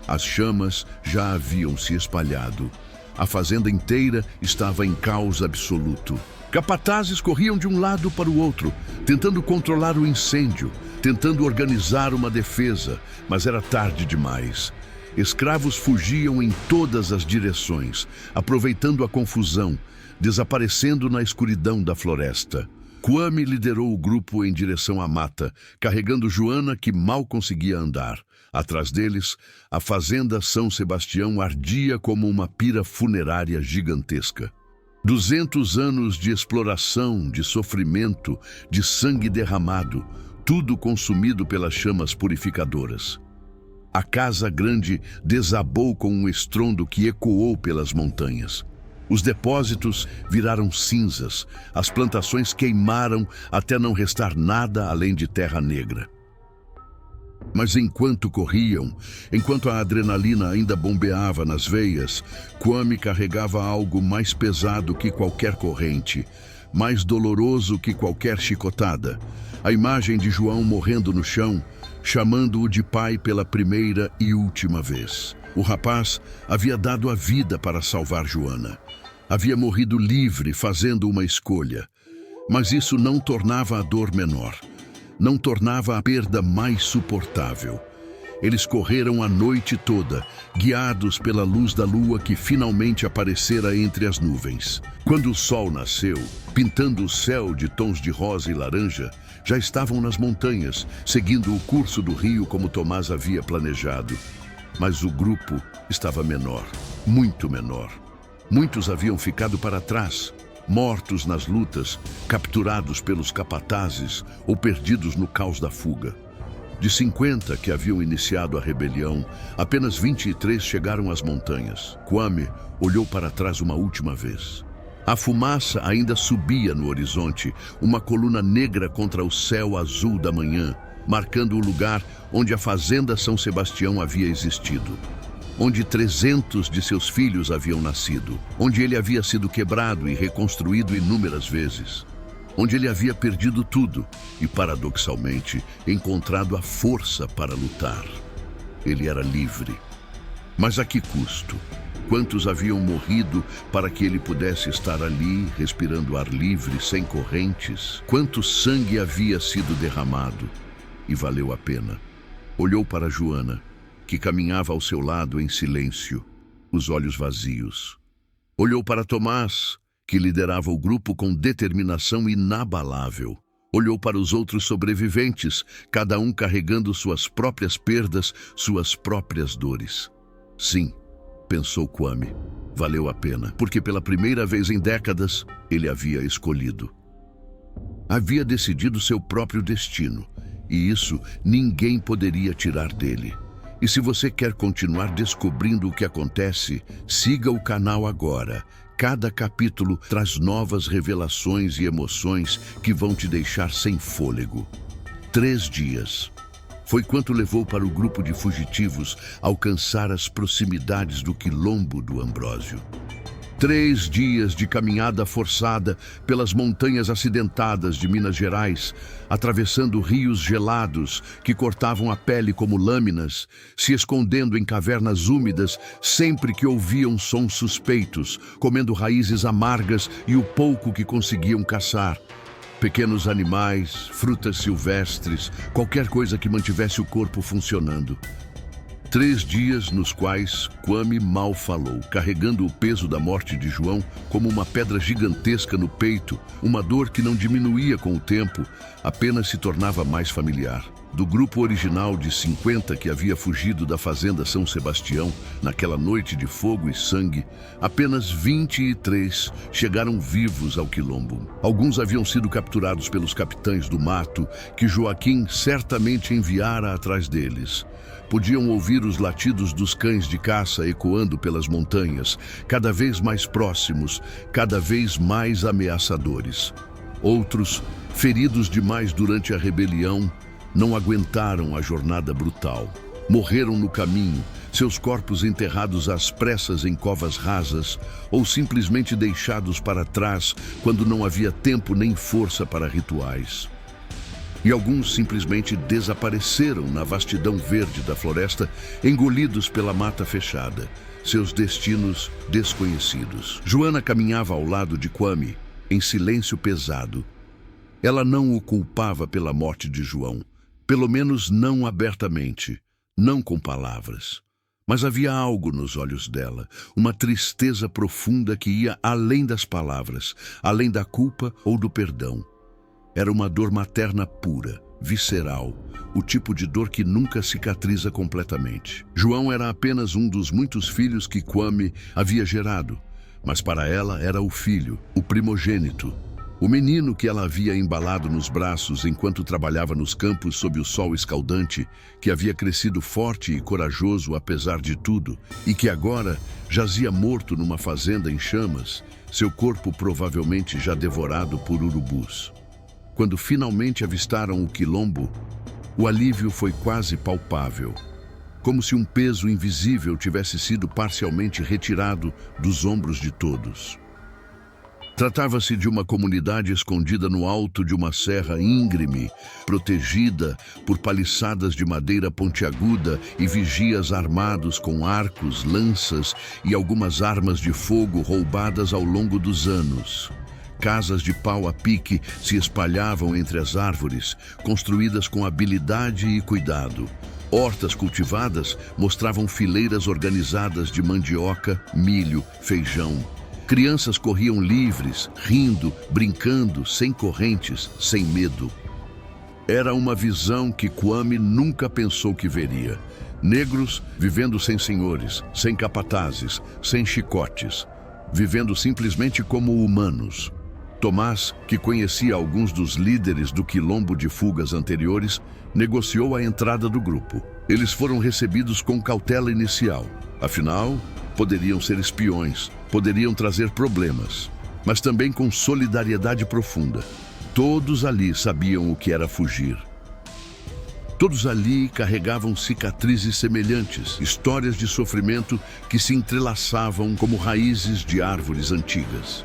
As chamas já haviam se espalhado. A fazenda inteira estava em caos absoluto. Capatazes corriam de um lado para o outro, tentando controlar o incêndio, tentando organizar uma defesa, mas era tarde demais. Escravos fugiam em todas as direções, aproveitando a confusão, desaparecendo na escuridão da floresta. Kwame liderou o grupo em direção à mata, carregando Joana, que mal conseguia andar. Atrás deles, a fazenda São Sebastião ardia como uma pira funerária gigantesca. 200 anos de exploração, de sofrimento, de sangue derramado, tudo consumido pelas chamas purificadoras. A casa grande desabou com um estrondo que ecoou pelas montanhas. Os depósitos viraram cinzas, as plantações queimaram até não restar nada além de terra negra. Mas enquanto corriam, enquanto a adrenalina ainda bombeava nas veias, Kwame carregava algo mais pesado que qualquer corrente, mais doloroso que qualquer chicotada. A imagem de João morrendo no chão, chamando-o de pai pela primeira e última vez. O rapaz havia dado a vida para salvar Joana. Havia morrido livre, fazendo uma escolha. Mas isso não tornava a dor menor. Não tornava a perda mais suportável. Eles correram a noite toda, guiados pela luz da lua que finalmente aparecera entre as nuvens. Quando o sol nasceu, pintando o céu de tons de rosa e laranja, já estavam nas montanhas, seguindo o curso do rio como Tomás havia planejado. Mas o grupo estava menor, muito menor. Muitos haviam ficado para trás, mortos nas lutas, capturados pelos capatazes ou perdidos no caos da fuga. De 50 que haviam iniciado a rebelião, apenas 23 chegaram às montanhas. Kwame olhou para trás uma última vez. A fumaça ainda subia no horizonte, uma coluna negra contra o céu azul da manhã, marcando o lugar onde a fazenda São Sebastião havia existido, onde 300 de seus filhos haviam nascido, onde ele havia sido quebrado e reconstruído inúmeras vezes, onde ele havia perdido tudo e, paradoxalmente, encontrado a força para lutar. Ele era livre. Mas a que custo? Quantos haviam morrido para que ele pudesse estar ali, respirando ar livre, sem correntes? Quanto sangue havia sido derramado? E valeu a pena. Olhou para Joana, que caminhava ao seu lado em silêncio, os olhos vazios. Olhou para Tomás, que liderava o grupo com determinação inabalável. Olhou para os outros sobreviventes, cada um carregando suas próprias perdas, suas próprias dores. Sim, pensou Kwame, valeu a pena, porque pela primeira vez em décadas, ele havia escolhido. Havia decidido seu próprio destino, e isso ninguém poderia tirar dele. E se você quer continuar descobrindo o que acontece, siga o canal agora. Cada capítulo traz novas revelações e emoções que vão te deixar sem fôlego. 3 dias. Foi quanto levou para o grupo de fugitivos alcançar as proximidades do quilombo do Ambrósio. 3 dias de caminhada forçada pelas montanhas acidentadas de Minas Gerais, atravessando rios gelados que cortavam a pele como lâminas, se escondendo em cavernas úmidas sempre que ouviam sons suspeitos, comendo raízes amargas e o pouco que conseguiam caçar. Pequenos animais, frutas silvestres, qualquer coisa que mantivesse o corpo funcionando. 3 dias nos quais Kwame mal falou, carregando o peso da morte de João como uma pedra gigantesca no peito, uma dor que não diminuía com o tempo, apenas se tornava mais familiar. Do grupo original de 50 que havia fugido da fazenda São Sebastião, naquela noite de fogo e sangue, apenas 23 chegaram vivos ao quilombo. Alguns haviam sido capturados pelos capitães do mato, que Joaquim certamente enviara atrás deles. Podiam ouvir os latidos dos cães de caça ecoando pelas montanhas, cada vez mais próximos, cada vez mais ameaçadores. Outros, feridos demais durante a rebelião, não aguentaram a jornada brutal. Morreram no caminho, seus corpos enterrados às pressas em covas rasas ou simplesmente deixados para trás quando não havia tempo nem força para rituais. E alguns simplesmente desapareceram na vastidão verde da floresta, engolidos pela mata fechada, seus destinos desconhecidos. Joana caminhava ao lado de Kwame, em silêncio pesado. Ela não o culpava pela morte de João, pelo menos não abertamente, não com palavras. Mas havia algo nos olhos dela, uma tristeza profunda que ia além das palavras, além da culpa ou do perdão. Era uma dor materna pura, visceral, o tipo de dor que nunca cicatriza completamente. João era apenas um dos muitos filhos que Kwame havia gerado, mas para ela era o filho, o primogênito. O menino que ela havia embalado nos braços enquanto trabalhava nos campos sob o sol escaldante, que havia crescido forte e corajoso apesar de tudo, e que agora jazia morto numa fazenda em chamas, seu corpo provavelmente já devorado por urubus. Quando finalmente avistaram o quilombo, o alívio foi quase palpável, como se um peso invisível tivesse sido parcialmente retirado dos ombros de todos. Tratava-se de uma comunidade escondida no alto de uma serra íngreme, protegida por paliçadas de madeira pontiaguda e vigias armados com arcos, lanças e algumas armas de fogo roubadas ao longo dos anos. Casas de pau a pique se espalhavam entre as árvores, construídas com habilidade e cuidado. Hortas cultivadas mostravam fileiras organizadas de mandioca, milho, feijão. Crianças corriam livres, rindo, brincando, sem correntes, sem medo. Era uma visão que Kwame nunca pensou que veria. Negros vivendo sem senhores, sem capatazes, sem chicotes, vivendo simplesmente como humanos. Tomás, que conhecia alguns dos líderes do quilombo de fugas anteriores, negociou a entrada do grupo. Eles foram recebidos com cautela inicial. Afinal, poderiam ser espiões, poderiam trazer problemas, mas também com solidariedade profunda. Todos ali sabiam o que era fugir. Todos ali carregavam cicatrizes semelhantes, histórias de sofrimento que se entrelaçavam como raízes de árvores antigas.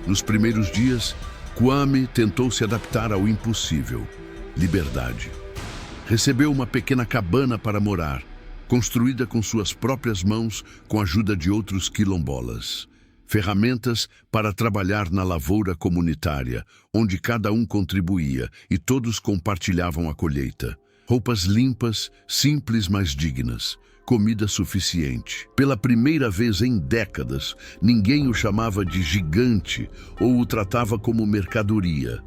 Nos primeiros dias, Kwame tentou se adaptar ao impossível: liberdade. Recebeu uma pequena cabana para morar, construída com suas próprias mãos com a ajuda de outros quilombolas. Ferramentas para trabalhar na lavoura comunitária, onde cada um contribuía e todos compartilhavam a colheita. Roupas limpas, simples, mas dignas. Comida suficiente. Pela primeira vez em décadas, ninguém o chamava de gigante ou o tratava como mercadoria.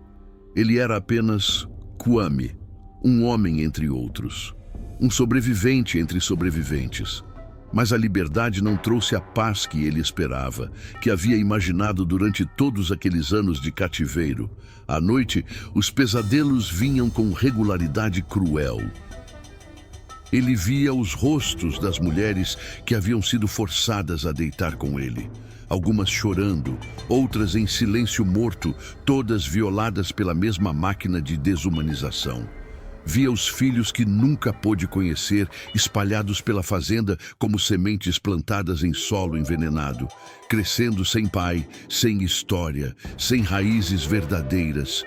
Ele era apenas Kwame, um homem entre outros. Um sobrevivente entre sobreviventes. Mas a liberdade não trouxe a paz que ele esperava, que havia imaginado durante todos aqueles anos de cativeiro. À noite, os pesadelos vinham com regularidade cruel. Ele via os rostos das mulheres que haviam sido forçadas a deitar com ele. Algumas chorando, outras em silêncio morto, todas violadas pela mesma máquina de desumanização. Via os filhos que nunca pôde conhecer, espalhados pela fazenda como sementes plantadas em solo envenenado, crescendo sem pai, sem história, sem raízes verdadeiras.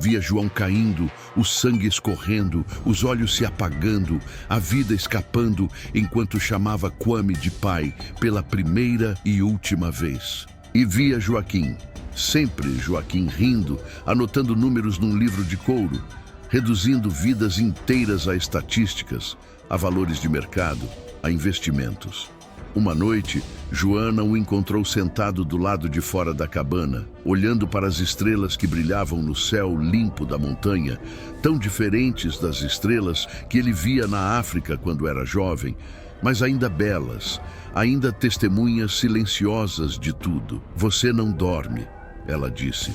Via João caindo, o sangue escorrendo, os olhos se apagando, a vida escapando, enquanto chamava Kwame de pai pela primeira e última vez. E via Joaquim, sempre Joaquim rindo, anotando números num livro de couro, reduzindo vidas inteiras a estatísticas, a valores de mercado, a investimentos. Uma noite, Joana o encontrou sentado do lado de fora da cabana, olhando para as estrelas que brilhavam no céu limpo da montanha, tão diferentes das estrelas que ele via na África quando era jovem, mas ainda belas, ainda testemunhas silenciosas de tudo. "Você não dorme", ela disse.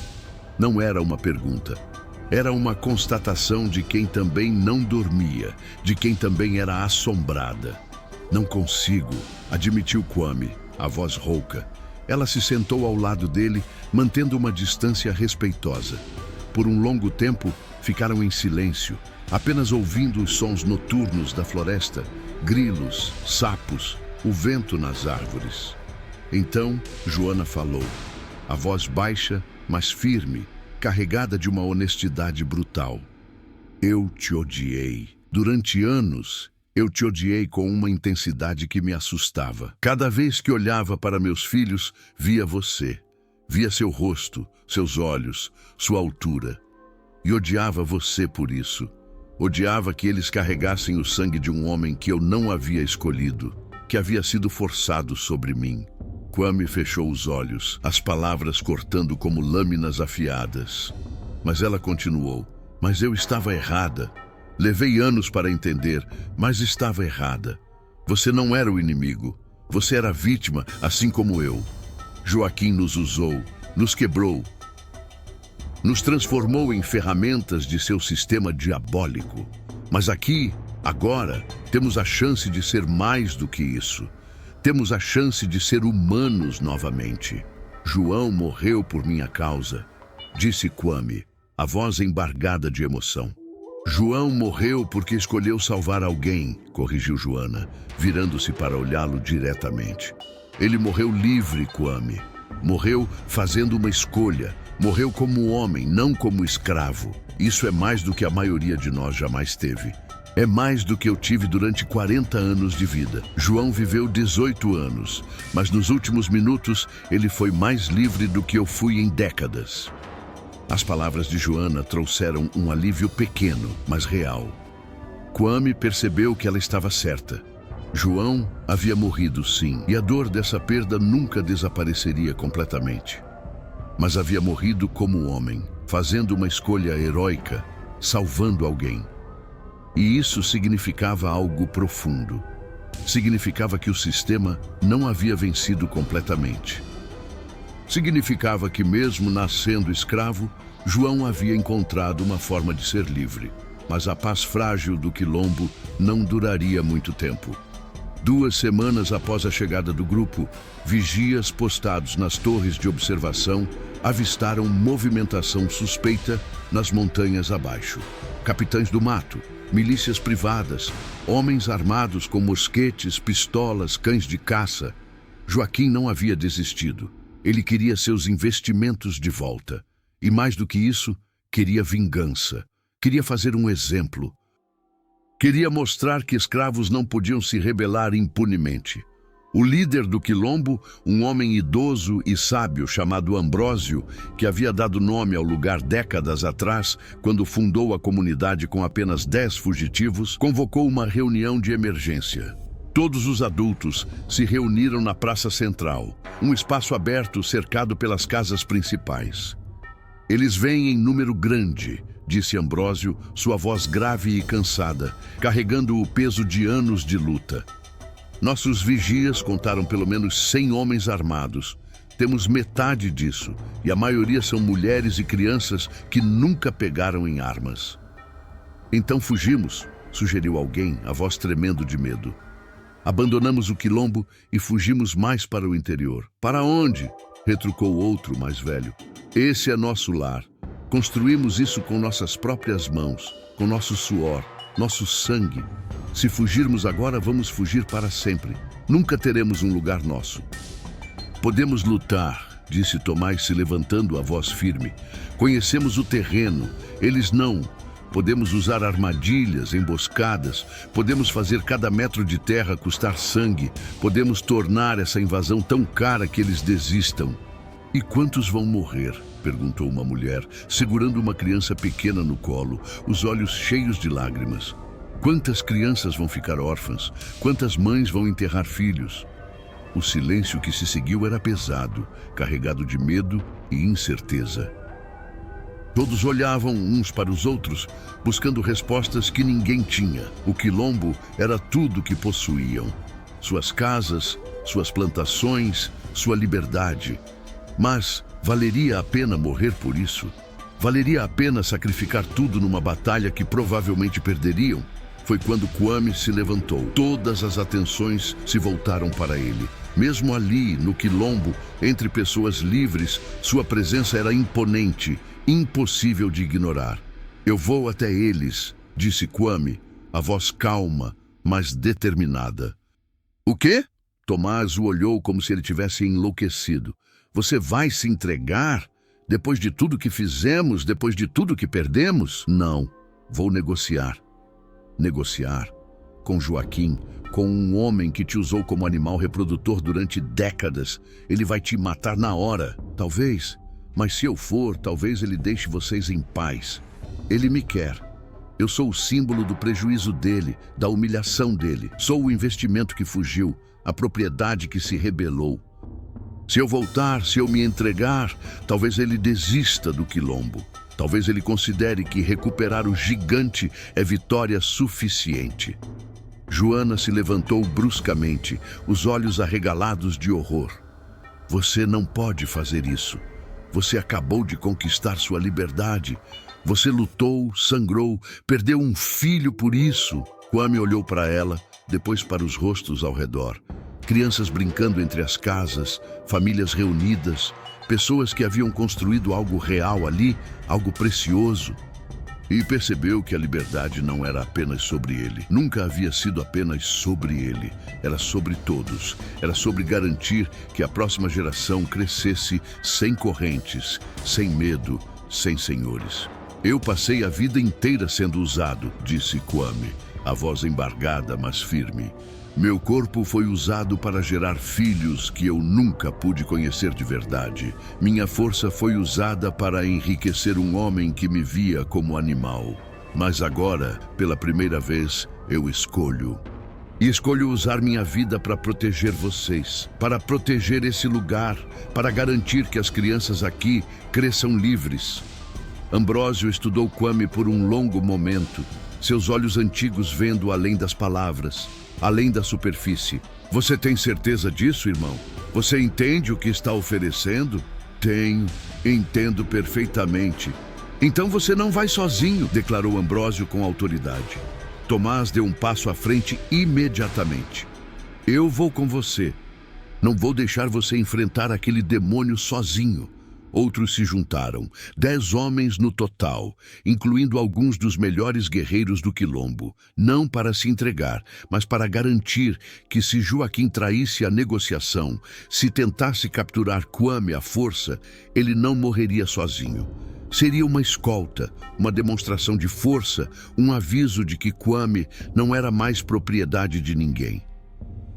Não era uma pergunta. Era uma constatação de quem também não dormia, de quem também era assombrada. "Não consigo", admitiu Kwame, a voz rouca. Ela se sentou ao lado dele, mantendo uma distância respeitosa. Por um longo tempo, ficaram em silêncio, apenas ouvindo os sons noturnos da floresta, grilos, sapos, o vento nas árvores. Então Joana falou, a voz baixa, mas firme, carregada de uma honestidade brutal. Eu te odiei. Durante anos, eu te odiei com uma intensidade que me assustava. Cada vez que olhava para meus filhos, via você. Via seu rosto, seus olhos, sua altura. E odiava você por isso. Odiava que eles carregassem o sangue de um homem que eu não havia escolhido, que havia sido forçado sobre mim. Kwame fechou os olhos, as palavras cortando como lâminas afiadas. Mas ela continuou. Mas eu estava errada. Levei anos para entender, mas estava errada. Você não era o inimigo. Você era vítima, assim como eu. Joaquim nos usou, nos quebrou, nos transformou em ferramentas de seu sistema diabólico. Mas aqui, agora, temos a chance de ser mais do que isso. Temos a chance de ser humanos novamente. João morreu por minha causa, disse Kwame, a voz embargada de emoção. João morreu porque escolheu salvar alguém, corrigiu Joana, virando-se para olhá-lo diretamente. Ele morreu livre, Kwame. Morreu fazendo uma escolha. Morreu como homem, não como escravo. Isso é mais do que a maioria de nós jamais teve. É mais do que eu tive durante 40 anos de vida. João viveu 18 anos, mas nos últimos minutos ele foi mais livre do que eu fui em décadas. As palavras de Joana trouxeram um alívio pequeno, mas real. Kwame percebeu que ela estava certa. João havia morrido, sim, e a dor dessa perda nunca desapareceria completamente. Mas havia morrido como homem, fazendo uma escolha heróica, salvando alguém. E isso significava algo profundo. Significava que o sistema não havia vencido completamente. Significava que, mesmo nascendo escravo, João havia encontrado uma forma de ser livre. Mas a paz frágil do Quilombo não duraria muito tempo. 2 semanas após a chegada do grupo, vigias postados nas torres de observação avistaram movimentação suspeita nas montanhas abaixo. Capitães do mato, milícias privadas, homens armados com mosquetes, pistolas, cães de caça. Joaquim não havia desistido. Ele queria seus investimentos de volta. E mais do que isso, queria vingança. Queria fazer um exemplo. Queria mostrar que escravos não podiam se rebelar impunemente. O líder do Quilombo, um homem idoso e sábio chamado Ambrósio, que havia dado nome ao lugar décadas atrás, quando fundou a comunidade com apenas 10 fugitivos, convocou uma reunião de emergência. Todos os adultos se reuniram na Praça Central, um espaço aberto cercado pelas casas principais. Eles vêm em número grande, disse Ambrósio, sua voz grave e cansada, carregando o peso de anos de luta. Nossos vigias contaram pelo menos 100 homens armados. Temos metade disso, e a maioria são mulheres e crianças que nunca pegaram em armas. Então fugimos, sugeriu alguém, a voz tremendo de medo. Abandonamos o Quilombo e fugimos mais para o interior. Para onde? Retrucou outro mais velho. Esse é nosso lar. Construímos isso com nossas próprias mãos, com nosso suor, nosso sangue. Se fugirmos agora, vamos fugir para sempre. Nunca teremos um lugar nosso. Podemos lutar, disse Tomás, se levantando, a voz firme. Conhecemos o terreno, eles não. Podemos usar armadilhas, emboscadas, podemos fazer cada metro de terra custar sangue, podemos tornar essa invasão tão cara que eles desistam. E quantos vão morrer? Perguntou uma mulher, segurando uma criança pequena no colo, os olhos cheios de lágrimas. Quantas crianças vão ficar órfãs? Quantas mães vão enterrar filhos? O silêncio que se seguiu era pesado, carregado de medo e incerteza. Todos olhavam uns para os outros, buscando respostas que ninguém tinha. O Quilombo era tudo que possuíam. Suas casas, suas plantações, sua liberdade. Mas valeria a pena morrer por isso? Valeria a pena sacrificar tudo numa batalha que provavelmente perderiam? Foi quando Kwame se levantou. Todas as atenções se voltaram para ele. Mesmo ali, no Quilombo, entre pessoas livres, sua presença era imponente, impossível de ignorar. Eu vou até eles, disse Kwame, a voz calma, mas determinada. O quê? Tomás o olhou como se ele tivesse enlouquecido. Você vai se entregar? Depois de tudo que fizemos, depois de tudo que perdemos? Não, vou negociar. Negociar com Joaquim, com um homem que te usou como animal reprodutor durante décadas. Ele vai te matar na hora, talvez. Mas se eu for, talvez ele deixe vocês em paz. Ele me quer. Eu sou o símbolo do prejuízo dele, da humilhação dele. Sou o investimento que fugiu, a propriedade que se rebelou. Se eu voltar, se eu me entregar, talvez ele desista do quilombo. Talvez ele considere que recuperar o gigante é vitória suficiente. Joana se levantou bruscamente, os olhos arregalados de horror. Você não pode fazer isso. Você acabou de conquistar sua liberdade. Você lutou, sangrou, perdeu um filho por isso. Kwame olhou para ela, depois para os rostos ao redor. Crianças brincando entre as casas, famílias reunidas, pessoas que haviam construído algo real ali, algo precioso. E percebeu que a liberdade não era apenas sobre ele. Nunca havia sido apenas sobre ele. Era sobre todos. Era sobre garantir que a próxima geração crescesse sem correntes, sem medo, sem senhores. Eu passei a vida inteira sendo usado, disse Kwame, a voz embargada, mas firme. Meu corpo foi usado para gerar filhos que eu nunca pude conhecer de verdade. Minha força foi usada para enriquecer um homem que me via como animal. Mas agora, pela primeira vez, eu escolho. E escolho usar minha vida para proteger vocês, para proteger esse lugar, para garantir que as crianças aqui cresçam livres. Ambrósio estudou Kwame por um longo momento, seus olhos antigos vendo além das palavras, além da superfície. Você tem certeza disso, irmão? Você entende o que está oferecendo? Tenho, entendo perfeitamente. Então você não vai sozinho, declarou Ambrósio com autoridade. Tomás deu um passo à frente imediatamente. Eu vou com você. Não vou deixar você enfrentar aquele demônio sozinho. Outros se juntaram, 10 homens no total, incluindo alguns dos melhores guerreiros do quilombo, não para se entregar, mas para garantir que se Joaquim traísse a negociação, se tentasse capturar Kwame à força, ele não morreria sozinho. Seria uma escolta, uma demonstração de força, um aviso de que Kwame não era mais propriedade de ninguém.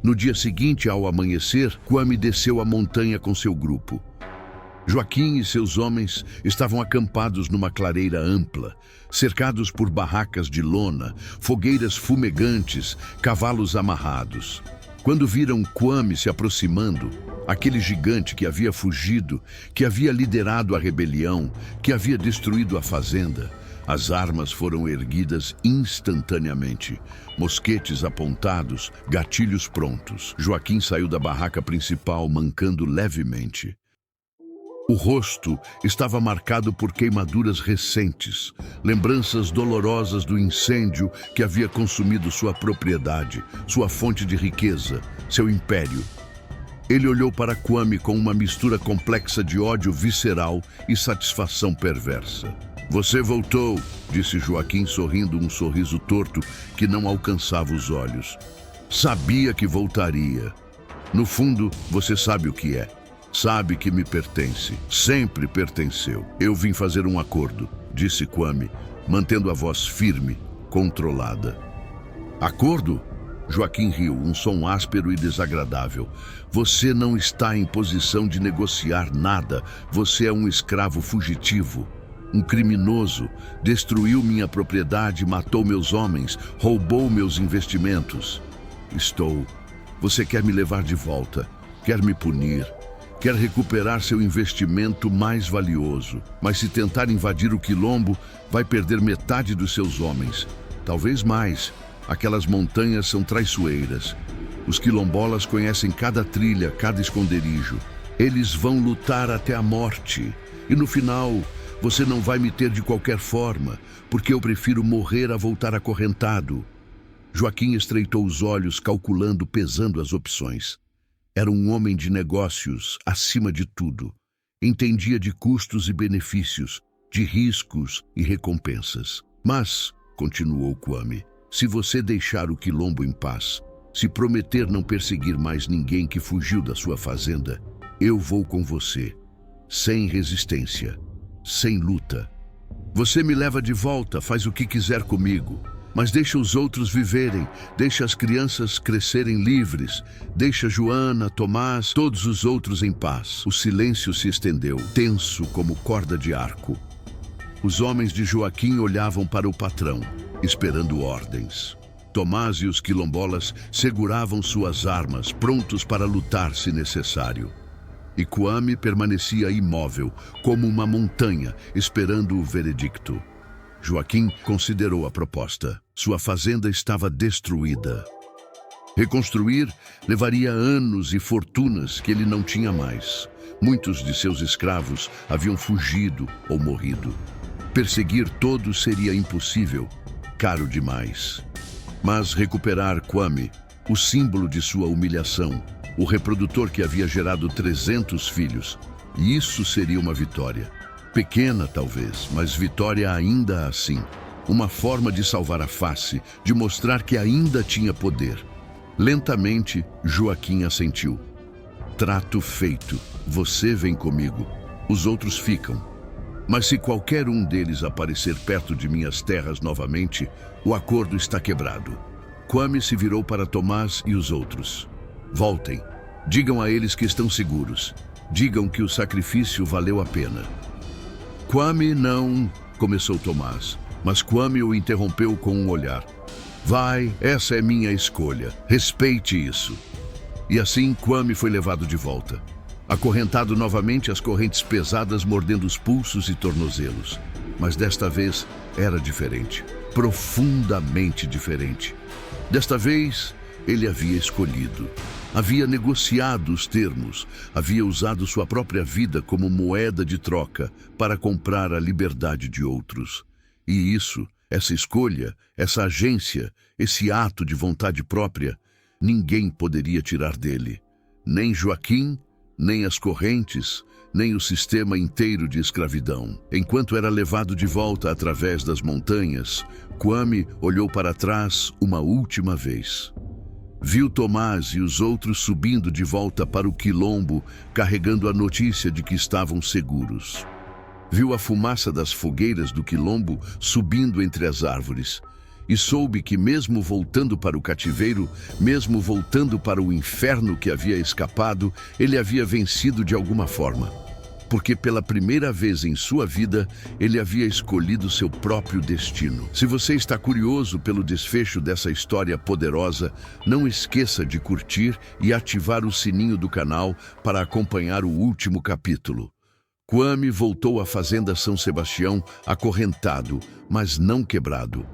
No dia seguinte, ao amanhecer, Kwame desceu a montanha com seu grupo. Joaquim e seus homens estavam acampados numa clareira ampla, cercados por barracas de lona, fogueiras fumegantes, cavalos amarrados. Quando viram Kwame se aproximando, aquele gigante que havia fugido, que havia liderado a rebelião, que havia destruído a fazenda, as armas foram erguidas instantaneamente. Mosquetes apontados, gatilhos prontos. Joaquim saiu da barraca principal, mancando levemente. O rosto estava marcado por queimaduras recentes, lembranças dolorosas do incêndio que havia consumido sua propriedade, sua fonte de riqueza, seu império. Ele olhou para Kwame com uma mistura complexa de ódio visceral e satisfação perversa. Você voltou, disse Joaquim, sorrindo um sorriso torto que não alcançava os olhos. Sabia que voltaria. No fundo, você sabe o que é. Sabe que me pertence, sempre pertenceu. Eu vim fazer um acordo, disse Kwame, mantendo a voz firme, controlada. Acordo? Joaquim riu, um som áspero e desagradável. Você não está em posição de negociar nada. Você é um escravo fugitivo, um criminoso. Destruiu minha propriedade, matou meus homens, roubou meus investimentos. Você quer me levar de volta, quer me punir. Quer recuperar seu investimento mais valioso, mas se tentar invadir o quilombo, vai perder metade dos seus homens. Talvez mais. Aquelas montanhas são traiçoeiras. Os quilombolas conhecem cada trilha, cada esconderijo. Eles vão lutar até a morte. E no final, você não vai me ter de qualquer forma, porque eu prefiro morrer a voltar acorrentado. Joaquim estreitou os olhos, calculando, pesando as opções. Era um homem de negócios, acima de tudo. Entendia de custos e benefícios, de riscos e recompensas. Mas, continuou Kwame, Se você deixar o quilombo em paz, se prometer não perseguir mais ninguém que fugiu da sua fazenda, eu vou com você, sem resistência, sem luta. Você me leva de volta, faz o que quiser comigo, mas deixa os outros viverem, deixa as crianças crescerem livres, deixa Joana, Tomás, todos os outros em paz. O silêncio se estendeu, tenso como corda de arco. Os homens de Joaquim olhavam para o patrão, esperando ordens. Tomás e os quilombolas seguravam suas armas, prontos para lutar se necessário. E Kwame permanecia imóvel, como uma montanha, esperando o veredicto. Joaquim considerou a proposta. Sua fazenda estava destruída. Reconstruir levaria anos e fortunas que ele não tinha mais. Muitos de seus escravos haviam fugido ou morrido. Perseguir todos seria impossível, caro demais. Mas recuperar Kwame, o símbolo de sua humilhação, o reprodutor que havia gerado 300 filhos, isso seria uma vitória. Pequena, talvez, mas vitória ainda assim. Uma forma de salvar a face, de mostrar que ainda tinha poder. Lentamente, Joaquim assentiu. Trato feito. Você vem comigo. Os outros ficam. Mas se qualquer um deles aparecer perto de minhas terras novamente, o acordo está quebrado. Kwame se virou para Tomás e os outros. Voltem. Digam a eles que estão seguros. Digam que o sacrifício valeu a pena. Kwame não... começou Tomás, mas Kwame o interrompeu com um olhar. Vai, essa é minha escolha. Respeite isso. E assim Kwame foi levado de volta. Acorrentado novamente, as correntes pesadas mordendo os pulsos e tornozelos. Mas desta vez era diferente. Profundamente diferente. Desta vez, ele havia escolhido. Havia negociado os termos. Havia usado sua própria vida como moeda de troca para comprar a liberdade de outros. E isso, essa escolha, essa agência, esse ato de vontade própria, ninguém poderia tirar dele. Nem Joaquim, nem as correntes, nem o sistema inteiro de escravidão. Enquanto era levado de volta através das montanhas, Kwame olhou para trás uma última vez. Viu Tomás e os outros subindo de volta para o quilombo, carregando a notícia de que estavam seguros. Viu a fumaça das fogueiras do quilombo subindo entre as árvores. E soube que mesmo voltando para o cativeiro, mesmo voltando para o inferno que havia escapado, ele havia vencido de alguma forma. Porque pela primeira vez em sua vida, ele havia escolhido seu próprio destino. Se você está curioso pelo desfecho dessa história poderosa, não esqueça de curtir e ativar o sininho do canal para acompanhar o último capítulo. Kwame voltou à fazenda São Sebastião acorrentado, mas não quebrado.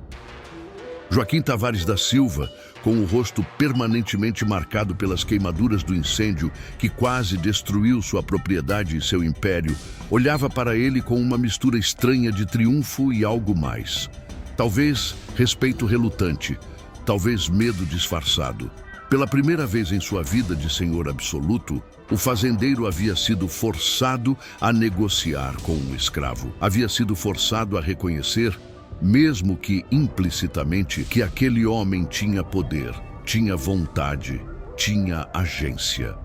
Joaquim Tavares da Silva, com o rosto permanentemente marcado pelas queimaduras do incêndio que quase destruiu sua propriedade e seu império, olhava para ele com uma mistura estranha de triunfo e algo mais. Talvez respeito relutante, talvez medo disfarçado. Pela primeira vez em sua vida de senhor absoluto, o fazendeiro havia sido forçado a negociar com um escravo. Havia sido forçado a reconhecer, mesmo que implicitamente, que aquele homem tinha poder, tinha vontade, tinha agência.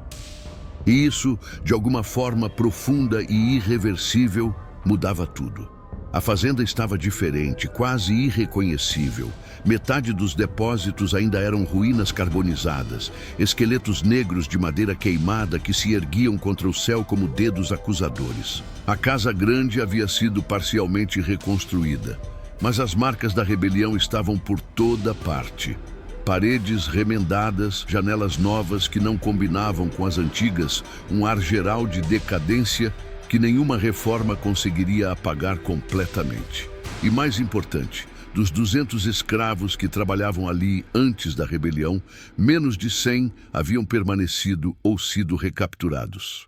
E isso, de alguma forma profunda e irreversível, mudava tudo. A fazenda estava diferente, quase irreconhecível. Metade dos depósitos ainda eram ruínas carbonizadas, esqueletos negros de madeira queimada que se erguiam contra o céu como dedos acusadores. A casa grande havia sido parcialmente reconstruída, mas as marcas da rebelião estavam por toda parte. Paredes remendadas, janelas novas que não combinavam com as antigas, um ar geral de decadência que nenhuma reforma conseguiria apagar completamente. E mais importante, dos 200 escravos que trabalhavam ali antes da rebelião, menos de 100 haviam permanecido ou sido recapturados.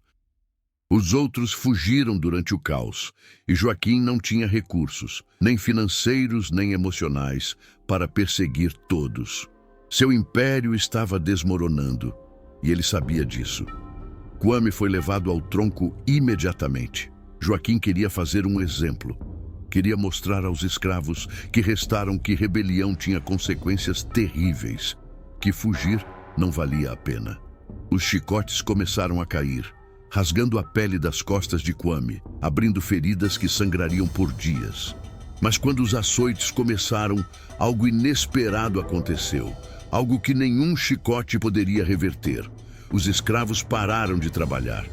Os outros fugiram durante o caos, e Joaquim não tinha recursos, nem financeiros nem emocionais, para perseguir todos. Seu império estava desmoronando, e ele sabia disso. Kwame foi levado ao tronco imediatamente. Joaquim queria fazer um exemplo. Queria mostrar aos escravos que restaram que rebelião tinha consequências terríveis, que fugir não valia a pena. Os chicotes começaram a cair, rasgando a pele das costas de Kwame, abrindo feridas que sangrariam por dias. Mas quando os açoites começaram, algo inesperado aconteceu, algo que nenhum chicote poderia reverter. Os escravos pararam de trabalhar.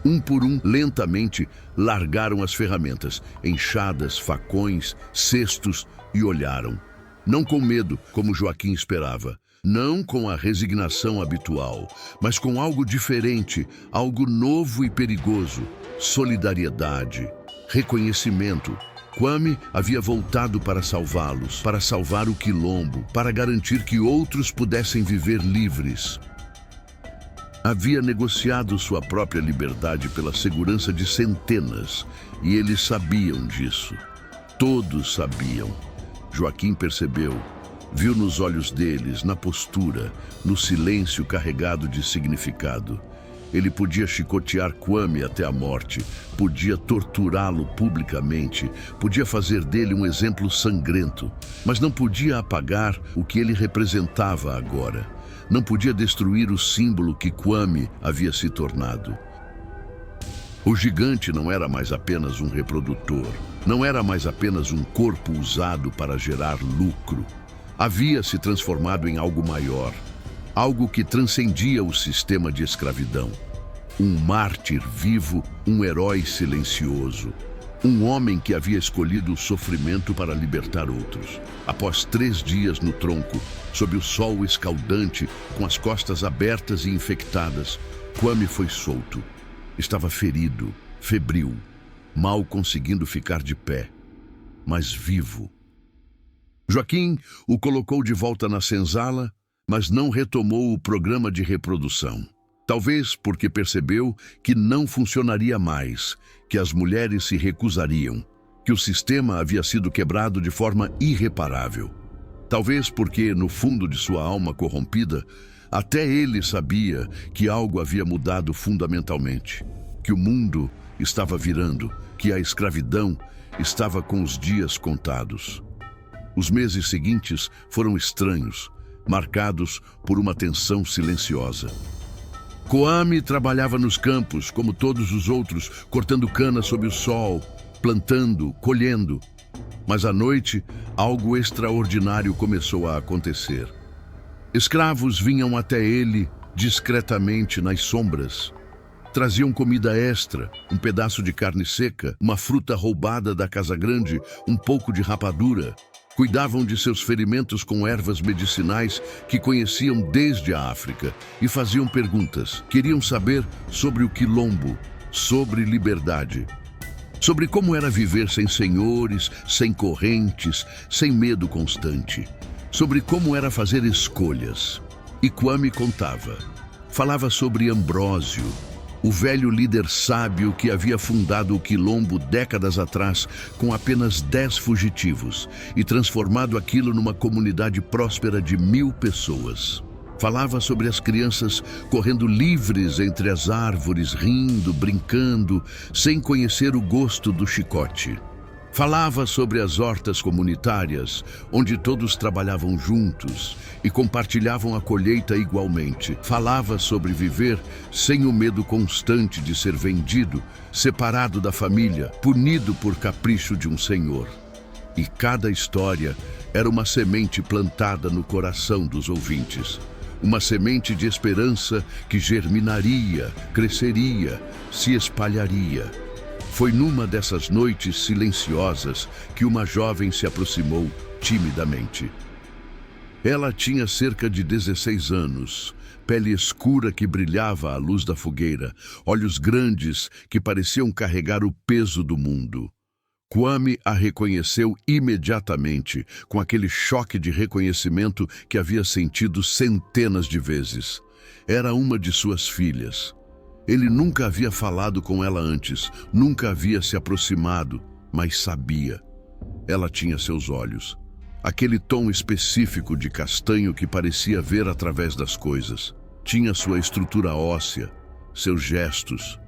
Um por um, lentamente, largaram as ferramentas, enxadas, facões, cestos, e olharam. Não com medo, como Joaquim esperava. Não com a resignação habitual, mas com algo diferente, algo novo e perigoso. Solidariedade, reconhecimento. Kwame havia voltado para salvá-los, para salvar o quilombo, para garantir que outros pudessem viver livres. Havia negociado sua própria liberdade pela segurança de centenas, e eles sabiam disso. Todos sabiam. Joaquim percebeu, viu nos olhos deles, na postura, no silêncio carregado de significado. Ele podia chicotear Kwame até a morte, podia torturá-lo publicamente, podia fazer dele um exemplo sangrento, mas não podia apagar o que ele representava agora. Não podia destruir o símbolo que Kwame havia se tornado. O gigante não era mais apenas um reprodutor, não era mais apenas um corpo usado para gerar lucro. Havia se transformado em algo maior, algo que transcendia o sistema de escravidão. Um mártir vivo, um herói silencioso. Um homem que havia escolhido o sofrimento para libertar outros. Após 3 dias no tronco, sob o sol escaldante, com as costas abertas e infectadas, Kwame foi solto. Estava ferido, febril, mal conseguindo ficar de pé, mas vivo. Joaquim o colocou de volta na senzala, mas não retomou o programa de reprodução. Talvez porque percebeu que não funcionaria mais, que as mulheres se recusariam, que o sistema havia sido quebrado de forma irreparável. Talvez porque, no fundo de sua alma corrompida, até ele sabia que algo havia mudado fundamentalmente, que o mundo estava virando, que a escravidão estava com os dias contados. Os meses seguintes foram estranhos, marcados por uma tensão silenciosa. Kwame trabalhava nos campos, como todos os outros, cortando cana sob o sol, plantando, colhendo. Mas à noite, algo extraordinário começou a acontecer. Escravos vinham até ele, discretamente, nas sombras. Traziam comida extra, um pedaço de carne seca, uma fruta roubada da casa grande, um pouco de rapadura. Cuidavam de seus ferimentos com ervas medicinais que conheciam desde a África e faziam perguntas. Queriam saber sobre o quilombo, sobre liberdade, sobre como era viver sem senhores, sem correntes, sem medo constante, sobre como era fazer escolhas. E Kwame contava. Falava sobre Ambrósio, o velho líder sábio que havia fundado o quilombo décadas atrás com apenas 10 fugitivos e transformado aquilo numa comunidade próspera de 1000 pessoas. Falava sobre as crianças correndo livres entre as árvores, rindo, brincando, sem conhecer o gosto do chicote. Falava sobre as hortas comunitárias, onde todos trabalhavam juntos e compartilhavam a colheita igualmente. Falava sobre viver sem o medo constante de ser vendido, separado da família, punido por capricho de um senhor. E cada história era uma semente plantada no coração dos ouvintes. Uma semente de esperança que germinaria, cresceria, se espalharia. Foi numa dessas noites silenciosas que uma jovem se aproximou timidamente. Ela tinha cerca de 16 anos, pele escura que brilhava à luz da fogueira, olhos grandes que pareciam carregar o peso do mundo. Kwame a reconheceu imediatamente, com aquele choque de reconhecimento que havia sentido centenas de vezes. Era uma de suas filhas. Ele nunca havia falado com ela antes, nunca havia se aproximado, mas sabia. Ela tinha seus olhos, aquele tom específico de castanho que parecia ver através das coisas. Tinha sua estrutura óssea, seus gestos.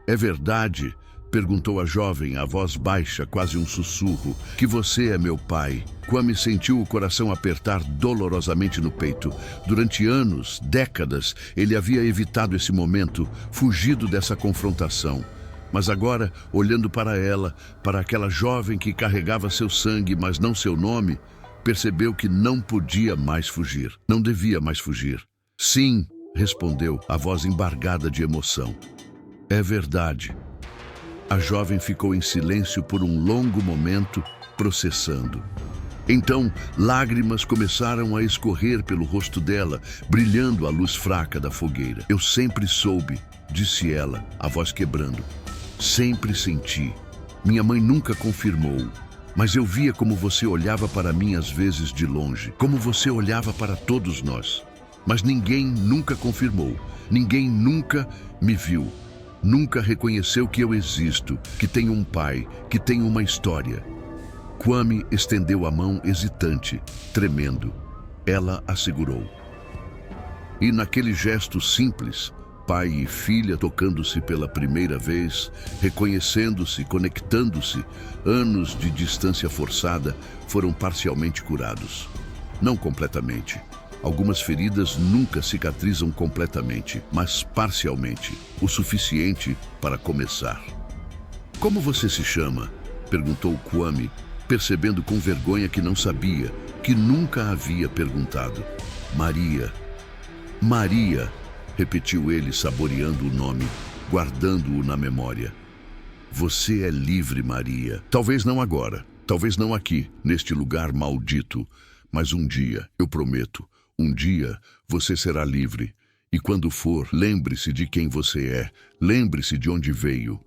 É verdade, Perguntou a jovem, a voz baixa, quase um sussurro. Que você é meu pai. Kwame sentiu o coração apertar dolorosamente no peito. Durante anos, décadas, ele havia evitado esse momento, fugido dessa confrontação. Mas agora, olhando para ela, para aquela jovem que carregava seu sangue, mas não seu nome, percebeu que não podia mais fugir. Não devia mais fugir. Sim, respondeu, a voz embargada de emoção. É verdade. A jovem ficou em silêncio por um longo momento, processando. Então, lágrimas começaram a escorrer pelo rosto dela, brilhando à luz fraca da fogueira. Eu sempre soube, disse ela, a voz quebrando. Sempre senti. Minha mãe nunca confirmou, mas eu via como você olhava para mim às vezes de longe, como você olhava para todos nós. Mas ninguém nunca confirmou, ninguém nunca me viu. Nunca reconheceu que eu existo, que tenho um pai, que tenho uma história. Kwame estendeu a mão hesitante, tremendo. Ela a segurou. E naquele gesto simples, pai e filha tocando-se pela primeira vez, reconhecendo-se, conectando-se, anos de distância forçada foram parcialmente curados. Não completamente. Algumas feridas nunca cicatrizam completamente, mas parcialmente, o suficiente para começar. Como você se chama? Perguntou Kwame, percebendo com vergonha que não sabia, que nunca havia perguntado. Maria. Maria, repetiu ele, saboreando o nome, guardando-o na memória. Você é livre, Maria. Talvez não agora, talvez não aqui, neste lugar maldito, mas um dia, eu prometo, um dia você será livre. E quando for, lembre-se de quem você é, lembre-se de onde veio.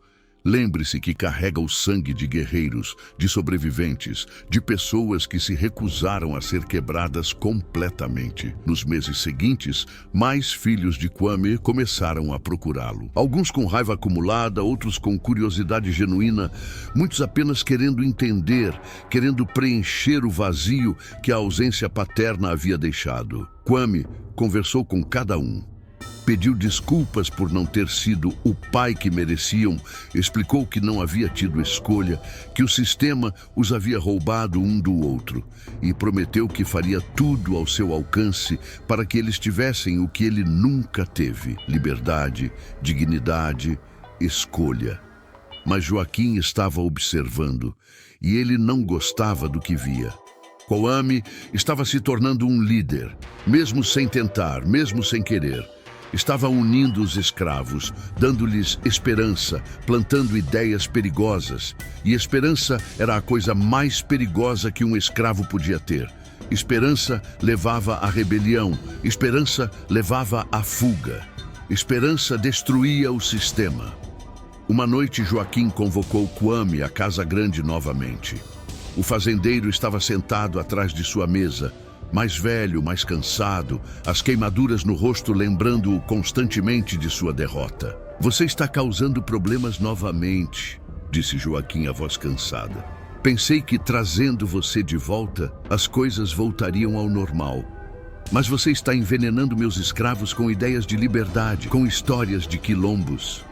Lembre-se que carrega o sangue de guerreiros, de sobreviventes, de pessoas que se recusaram a ser quebradas completamente. Nos meses seguintes, mais filhos de Kwame começaram a procurá-lo. Alguns com raiva acumulada, outros com curiosidade genuína, muitos apenas querendo entender, querendo preencher o vazio que a ausência paterna havia deixado. Kwame conversou com cada um. Pediu desculpas por não ter sido o pai que mereciam, explicou que não havia tido escolha, que o sistema os havia roubado um do outro e prometeu que faria tudo ao seu alcance para que eles tivessem o que ele nunca teve: liberdade, dignidade, escolha. Mas Joaquim estava observando e ele não gostava do que via. Kwame estava se tornando um líder, mesmo sem tentar, mesmo sem querer. Estava unindo os escravos, dando-lhes esperança, plantando ideias perigosas. E esperança era a coisa mais perigosa que um escravo podia ter. Esperança levava à rebelião, esperança levava à fuga. Esperança destruía o sistema. Uma noite, Joaquim convocou Kwame à Casa Grande novamente. O fazendeiro estava sentado atrás de sua mesa, mais velho, mais cansado, as queimaduras no rosto lembrando-o constantemente de sua derrota. Você está causando problemas novamente, disse Joaquim, a voz cansada. Pensei que trazendo você de volta, as coisas voltariam ao normal. Mas você está envenenando meus escravos com ideias de liberdade, com histórias de quilombos.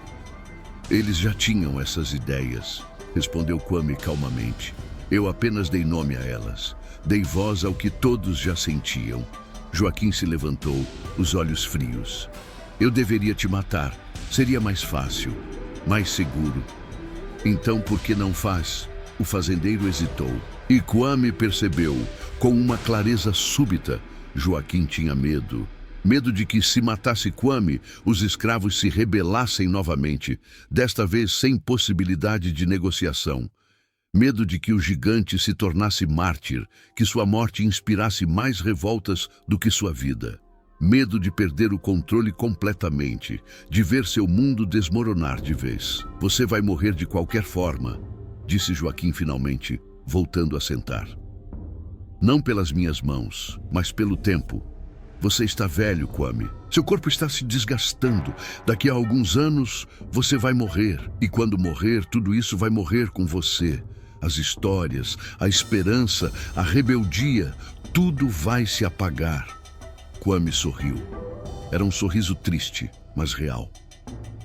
Eles já tinham essas ideias, respondeu Kwame calmamente. Eu apenas dei nome a elas. Dei voz ao que todos já sentiam. Joaquim se levantou, os olhos frios. Eu deveria te matar. Seria mais fácil, mais seguro. Então por que não faz? O fazendeiro hesitou. E Kwame percebeu, com uma clareza súbita, Joaquim tinha medo. Medo de que, se matasse Kwame, os escravos se rebelassem novamente, desta vez sem possibilidade de negociação. Medo de que o gigante se tornasse mártir, que sua morte inspirasse mais revoltas do que sua vida. Medo de perder o controle completamente, de ver seu mundo desmoronar de vez. Você vai morrer de qualquer forma, disse Joaquim finalmente, voltando a sentar. Não pelas minhas mãos, mas pelo tempo. Você está velho, Kwame. Seu corpo está se desgastando. Daqui a alguns anos, você vai morrer. E quando morrer, tudo isso vai morrer com você. As histórias, a esperança, a rebeldia, tudo vai se apagar. Kwame sorriu. Era um sorriso triste, mas real.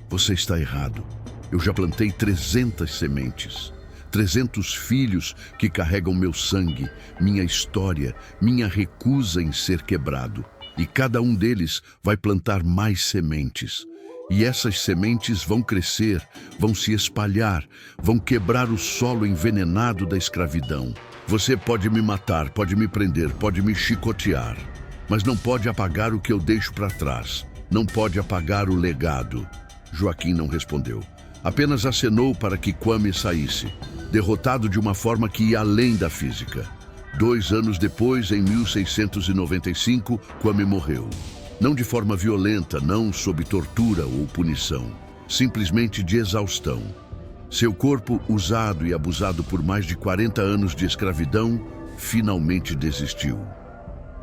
Você está errado. Eu já plantei 300 sementes. 300 filhos que carregam meu sangue, minha história, minha recusa em ser quebrado. E cada um deles vai plantar mais sementes. E essas sementes vão crescer, vão se espalhar, vão quebrar o solo envenenado da escravidão. Você pode me matar, pode me prender, pode me chicotear, mas não pode apagar o que eu deixo para trás. Não pode apagar o legado. Joaquim não respondeu. Apenas acenou para que Kwame saísse, derrotado de uma forma que ia além da física. 2 anos depois, em 1695, Kwame morreu. Não de forma violenta, não sob tortura ou punição, simplesmente de exaustão. Seu corpo, usado e abusado por mais de 40 anos de escravidão, finalmente desistiu.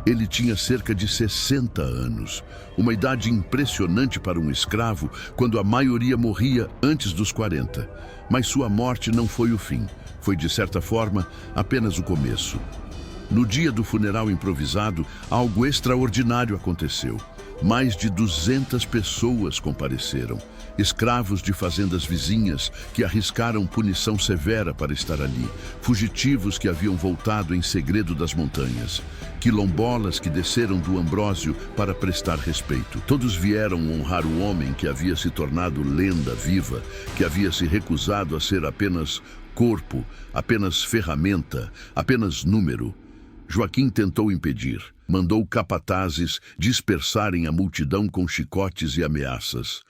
Ele tinha cerca de 60 anos, uma idade impressionante para um escravo, quando a maioria morria antes dos 40. Mas sua morte não foi o fim, foi de certa forma apenas o começo. No dia do funeral improvisado, algo extraordinário aconteceu. Mais de 200 pessoas compareceram, escravos de fazendas vizinhas que arriscaram punição severa para estar ali, fugitivos que haviam voltado em segredo das montanhas, quilombolas que desceram do Ambrósio para prestar respeito. Todos vieram honrar o homem que havia se tornado lenda viva, que havia se recusado a ser apenas corpo, apenas ferramenta, apenas número. Joaquim tentou impedir. Mandou capatazes dispersarem a multidão com chicotes e ameaças.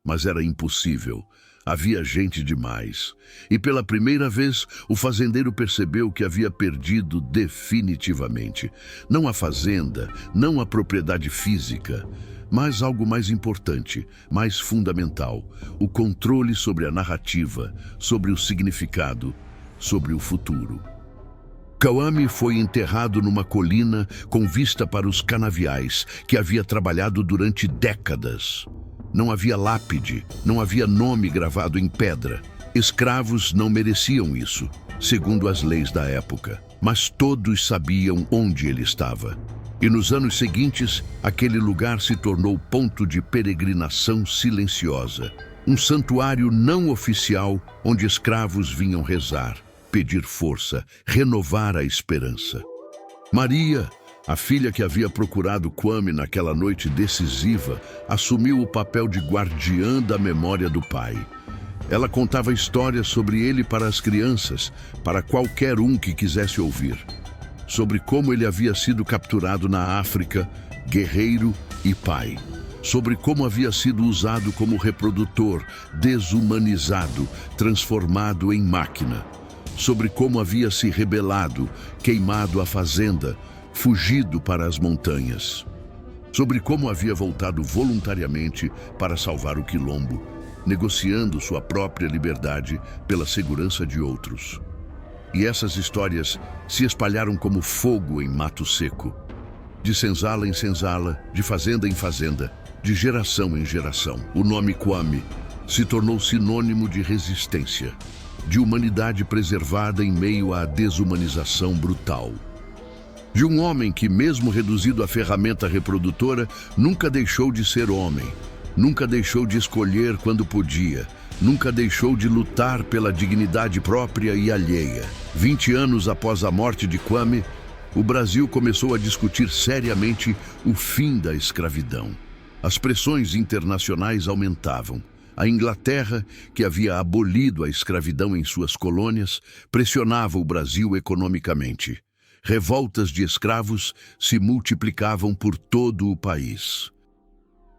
Mas era impossível. Havia gente demais. E pela primeira vez, o fazendeiro percebeu que havia perdido definitivamente. Não a fazenda, não a propriedade física, mas algo mais importante, mais fundamental: o controle sobre a narrativa, sobre o significado, sobre o futuro. Kwame foi enterrado numa colina com vista para os canaviais, que havia trabalhado durante décadas. Não havia lápide, não havia nome gravado em pedra. Escravos não mereciam isso, segundo as leis da época. Mas todos sabiam onde ele estava. E nos anos seguintes, aquele lugar se tornou ponto de peregrinação silenciosa. Um santuário não oficial onde escravos vinham rezar, pedir força, renovar a esperança. Maria, a filha que havia procurado Kwame naquela noite decisiva, assumiu o papel de guardiã da memória do pai. Ela contava histórias sobre ele para as crianças, para qualquer um que quisesse ouvir. Sobre como ele havia sido capturado na África, guerreiro e pai. Sobre como havia sido usado como reprodutor, desumanizado, transformado em máquina. Sobre como havia se rebelado, queimado a fazenda, fugido para as montanhas. Sobre como havia voltado voluntariamente para salvar o quilombo, negociando sua própria liberdade pela segurança de outros. E essas histórias se espalharam como fogo em mato seco. De senzala em senzala, de fazenda em fazenda, de geração em geração. O nome Kwame se tornou sinônimo de resistência, de humanidade preservada em meio à desumanização brutal. De um homem que, mesmo reduzido à ferramenta reprodutora, nunca deixou de ser homem, nunca deixou de escolher quando podia, nunca deixou de lutar pela dignidade própria e alheia. 20 anos após a morte de Kwame, o Brasil começou a discutir seriamente o fim da escravidão. As pressões internacionais aumentavam. A Inglaterra, que havia abolido a escravidão em suas colônias, pressionava o Brasil economicamente. Revoltas de escravos se multiplicavam por todo o país.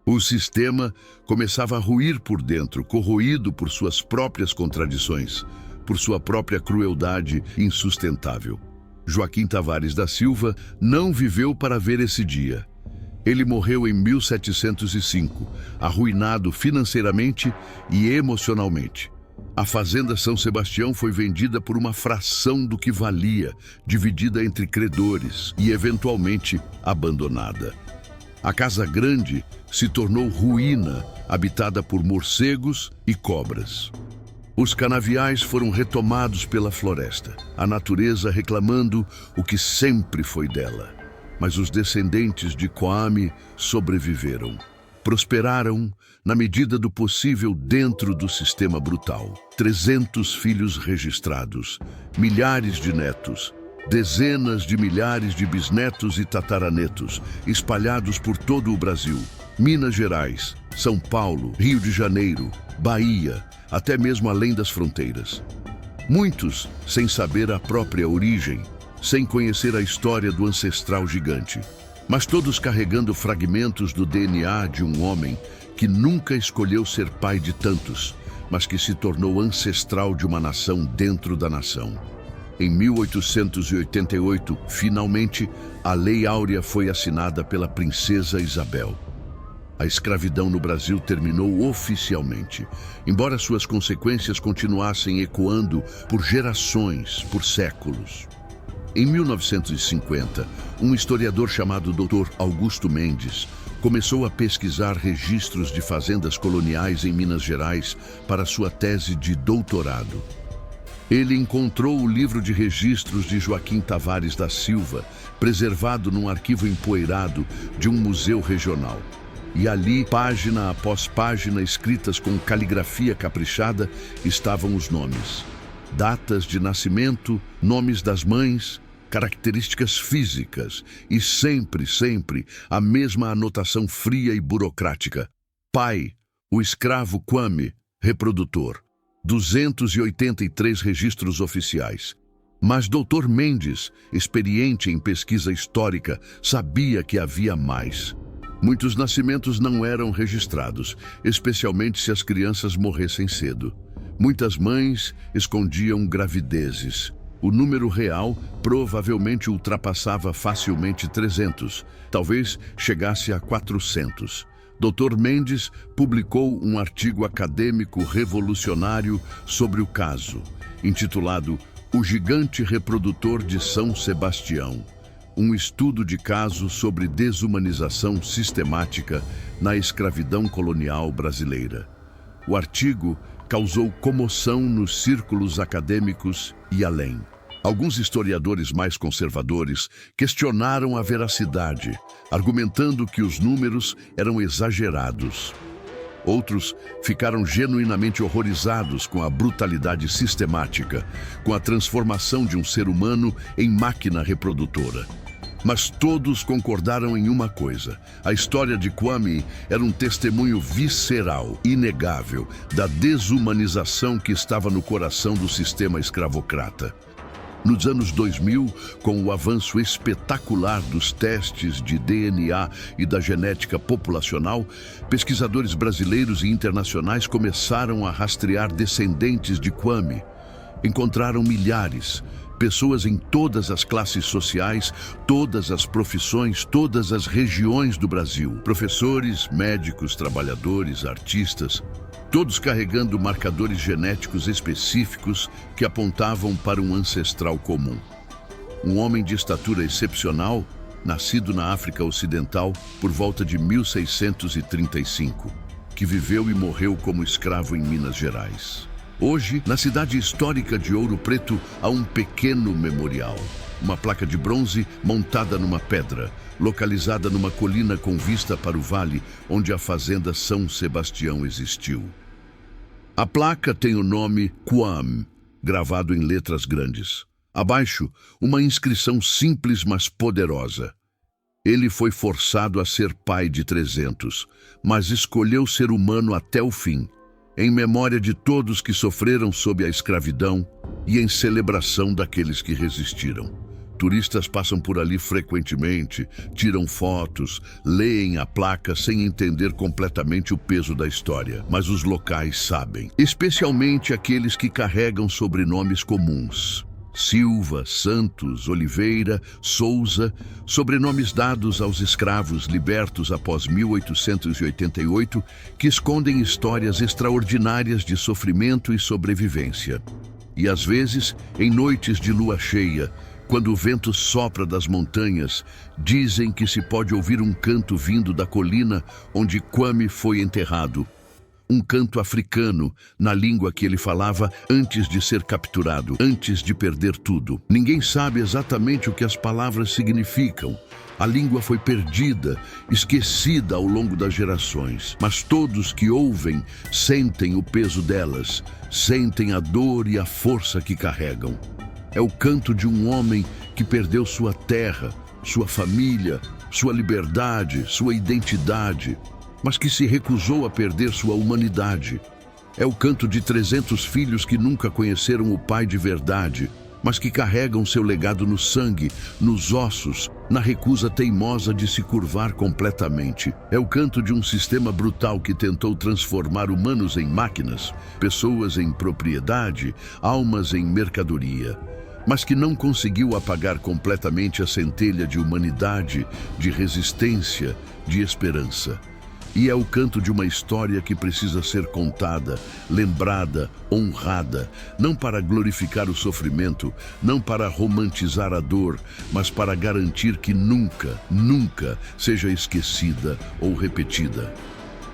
O sistema começava a ruir por dentro, corroído por suas próprias contradições, por sua própria crueldade insustentável. Joaquim Tavares da Silva não viveu para ver esse dia. Ele morreu em 1705, arruinado financeiramente e emocionalmente. A fazenda São Sebastião foi vendida por uma fração do que valia, dividida entre credores e, eventualmente, abandonada. A Casa Grande se tornou ruína, habitada por morcegos e cobras. Os canaviais foram retomados pela floresta, a natureza reclamando o que sempre foi dela. Mas os descendentes de Kwame sobreviveram. Prosperaram, na medida do possível, dentro do sistema brutal. 300 filhos registrados, milhares de netos, dezenas de milhares de bisnetos e tataranetos, espalhados por todo o Brasil. Minas Gerais, São Paulo, Rio de Janeiro, Bahia, até mesmo além das fronteiras. Muitos sem saber a própria origem, sem conhecer a história do ancestral gigante, mas todos carregando fragmentos do DNA de um homem que nunca escolheu ser pai de tantos, mas que se tornou ancestral de uma nação dentro da nação. Em 1888, finalmente, a Lei Áurea foi assinada pela Princesa Isabel. A escravidão no Brasil terminou oficialmente, embora suas consequências continuassem ecoando por gerações, por séculos. Em 1950, um historiador chamado Dr. Augusto Mendes começou a pesquisar registros de fazendas coloniais em Minas Gerais para sua tese de doutorado. Ele encontrou o livro de registros de Joaquim Tavares da Silva, preservado num arquivo empoeirado de um museu regional. E ali, página após página, escritas com caligrafia caprichada, estavam os nomes. Datas de nascimento, nomes das mães, características físicas e sempre, a mesma anotação fria e burocrática. Pai, o escravo Kwame, reprodutor. 283 registros oficiais. Mas Dr. Mendes, experiente em pesquisa histórica, sabia que havia mais. Muitos nascimentos não eram registrados, especialmente se as crianças morressem cedo. Muitas mães escondiam gravidezes. O número real provavelmente ultrapassava facilmente 300, talvez chegasse a 400. Dr. Mendes publicou um artigo acadêmico revolucionário sobre o caso, intitulado O Gigante Reprodutor de São Sebastião, um estudo de caso sobre desumanização sistemática na escravidão colonial brasileira. O artigo causou comoção nos círculos acadêmicos e além. Alguns historiadores mais conservadores questionaram a veracidade, argumentando que os números eram exagerados. Outros ficaram genuinamente horrorizados com a brutalidade sistemática, com a transformação de um ser humano em máquina reprodutora. Mas todos concordaram em uma coisa: a história de Kwame era um testemunho visceral, inegável, da desumanização que estava no coração do sistema escravocrata. Nos anos 2000, com o avanço espetacular dos testes de DNA e da genética populacional, pesquisadores brasileiros e internacionais começaram a rastrear descendentes de Kwame. Encontraram milhares, pessoas em todas as classes sociais, todas as profissões, todas as regiões do Brasil. Professores, médicos, trabalhadores, artistas, todos carregando marcadores genéticos específicos que apontavam para um ancestral comum. Um homem de estatura excepcional, nascido na África Ocidental por volta de 1635, que viveu e morreu como escravo em Minas Gerais. Hoje, na cidade histórica de Ouro Preto, há um pequeno memorial. Uma placa de bronze montada numa pedra, localizada numa colina com vista para o vale onde a fazenda São Sebastião existiu. A placa tem o nome Kwame, gravado em letras grandes. Abaixo, uma inscrição simples mas poderosa. Ele foi forçado a ser pai de 300, mas escolheu ser humano até o fim, em memória de todos que sofreram sob a escravidão e em celebração daqueles que resistiram. Turistas passam por ali frequentemente, tiram fotos, leem a placa sem entender completamente o peso da história. Mas os locais sabem, especialmente aqueles que carregam sobrenomes comuns. Silva, Santos, Oliveira, Souza, sobrenomes dados aos escravos libertos após 1888, que escondem histórias extraordinárias de sofrimento e sobrevivência. E às vezes, em noites de lua cheia, quando o vento sopra das montanhas, dizem que se pode ouvir um canto vindo da colina onde Kwame foi enterrado. um canto africano, na língua que ele falava antes de ser capturado, antes de perder tudo. Ninguém sabe exatamente o que as palavras significam. A língua foi perdida, esquecida ao longo das gerações, mas todos que ouvem sentem o peso delas, sentem a dor e a força que carregam. É o canto de um homem que perdeu sua terra, sua família, sua liberdade, sua identidade, mas que se recusou a perder sua humanidade. É o canto de 300 filhos que nunca conheceram o pai de verdade, mas que carregam seu legado no sangue, nos ossos, na recusa teimosa de se curvar completamente. É o canto de um sistema brutal que tentou transformar humanos em máquinas, pessoas em propriedade, almas em mercadoria, mas que não conseguiu apagar completamente a centelha de humanidade, de resistência, de esperança. E é o canto de uma história que precisa ser contada, lembrada, honrada, não para glorificar o sofrimento, não para romantizar a dor, mas para garantir que nunca, nunca seja esquecida ou repetida.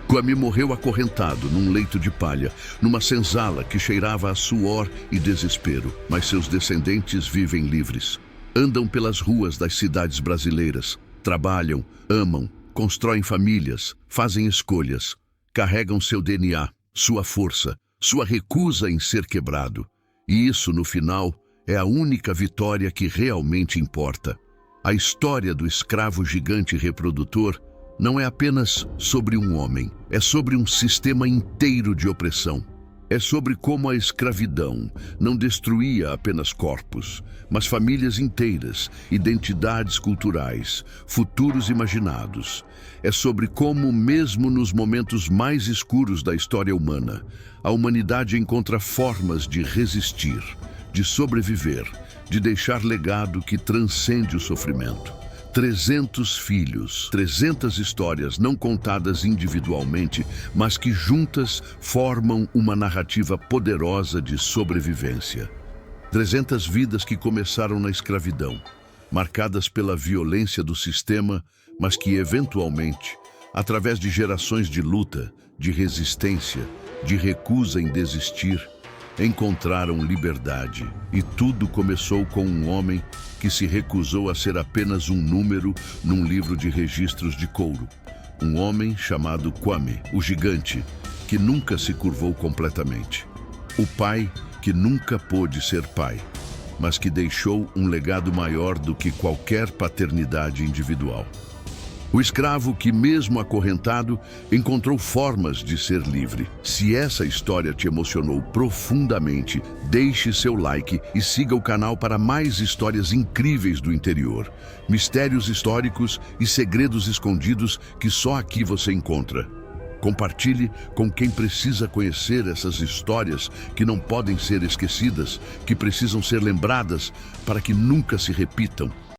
Kwame morreu acorrentado num leito de palha, numa senzala que cheirava a suor e desespero, mas seus descendentes vivem livres. Andam pelas ruas das cidades brasileiras, trabalham, amam, constroem famílias, fazem escolhas, carregam seu DNA, sua força, sua recusa em ser quebrado. E isso, no final, é a única vitória que realmente importa. A história do escravo gigante reprodutor não é apenas sobre um homem, é sobre um sistema inteiro de opressão. É sobre como a escravidão não destruía apenas corpos, mas famílias inteiras, identidades culturais, futuros imaginados. É sobre como, mesmo nos momentos mais escuros da história humana, a humanidade encontra formas de resistir, de sobreviver, de deixar legado que transcende o sofrimento. 300 filhos, 300 histórias não contadas individualmente, mas que juntas formam uma narrativa poderosa de sobrevivência. 300 vidas que começaram na escravidão, marcadas pela violência do sistema, mas que eventualmente, através de gerações de luta, de resistência, de recusa em desistir, encontraram liberdade. E tudo começou com um homem que se recusou a ser apenas um número num livro de registros de couro. Um homem chamado Kwame, o gigante, que nunca se curvou completamente. O pai que nunca pôde ser pai, mas que deixou um legado maior do que qualquer paternidade individual. O escravo que, mesmo acorrentado, encontrou formas de ser livre. Se essa história te emocionou profundamente, deixe seu like e siga o canal para mais histórias incríveis do interior, mistérios históricos e segredos escondidos que só aqui você encontra. Compartilhe com quem precisa conhecer essas histórias que não podem ser esquecidas, que precisam ser lembradas para que nunca se repitam.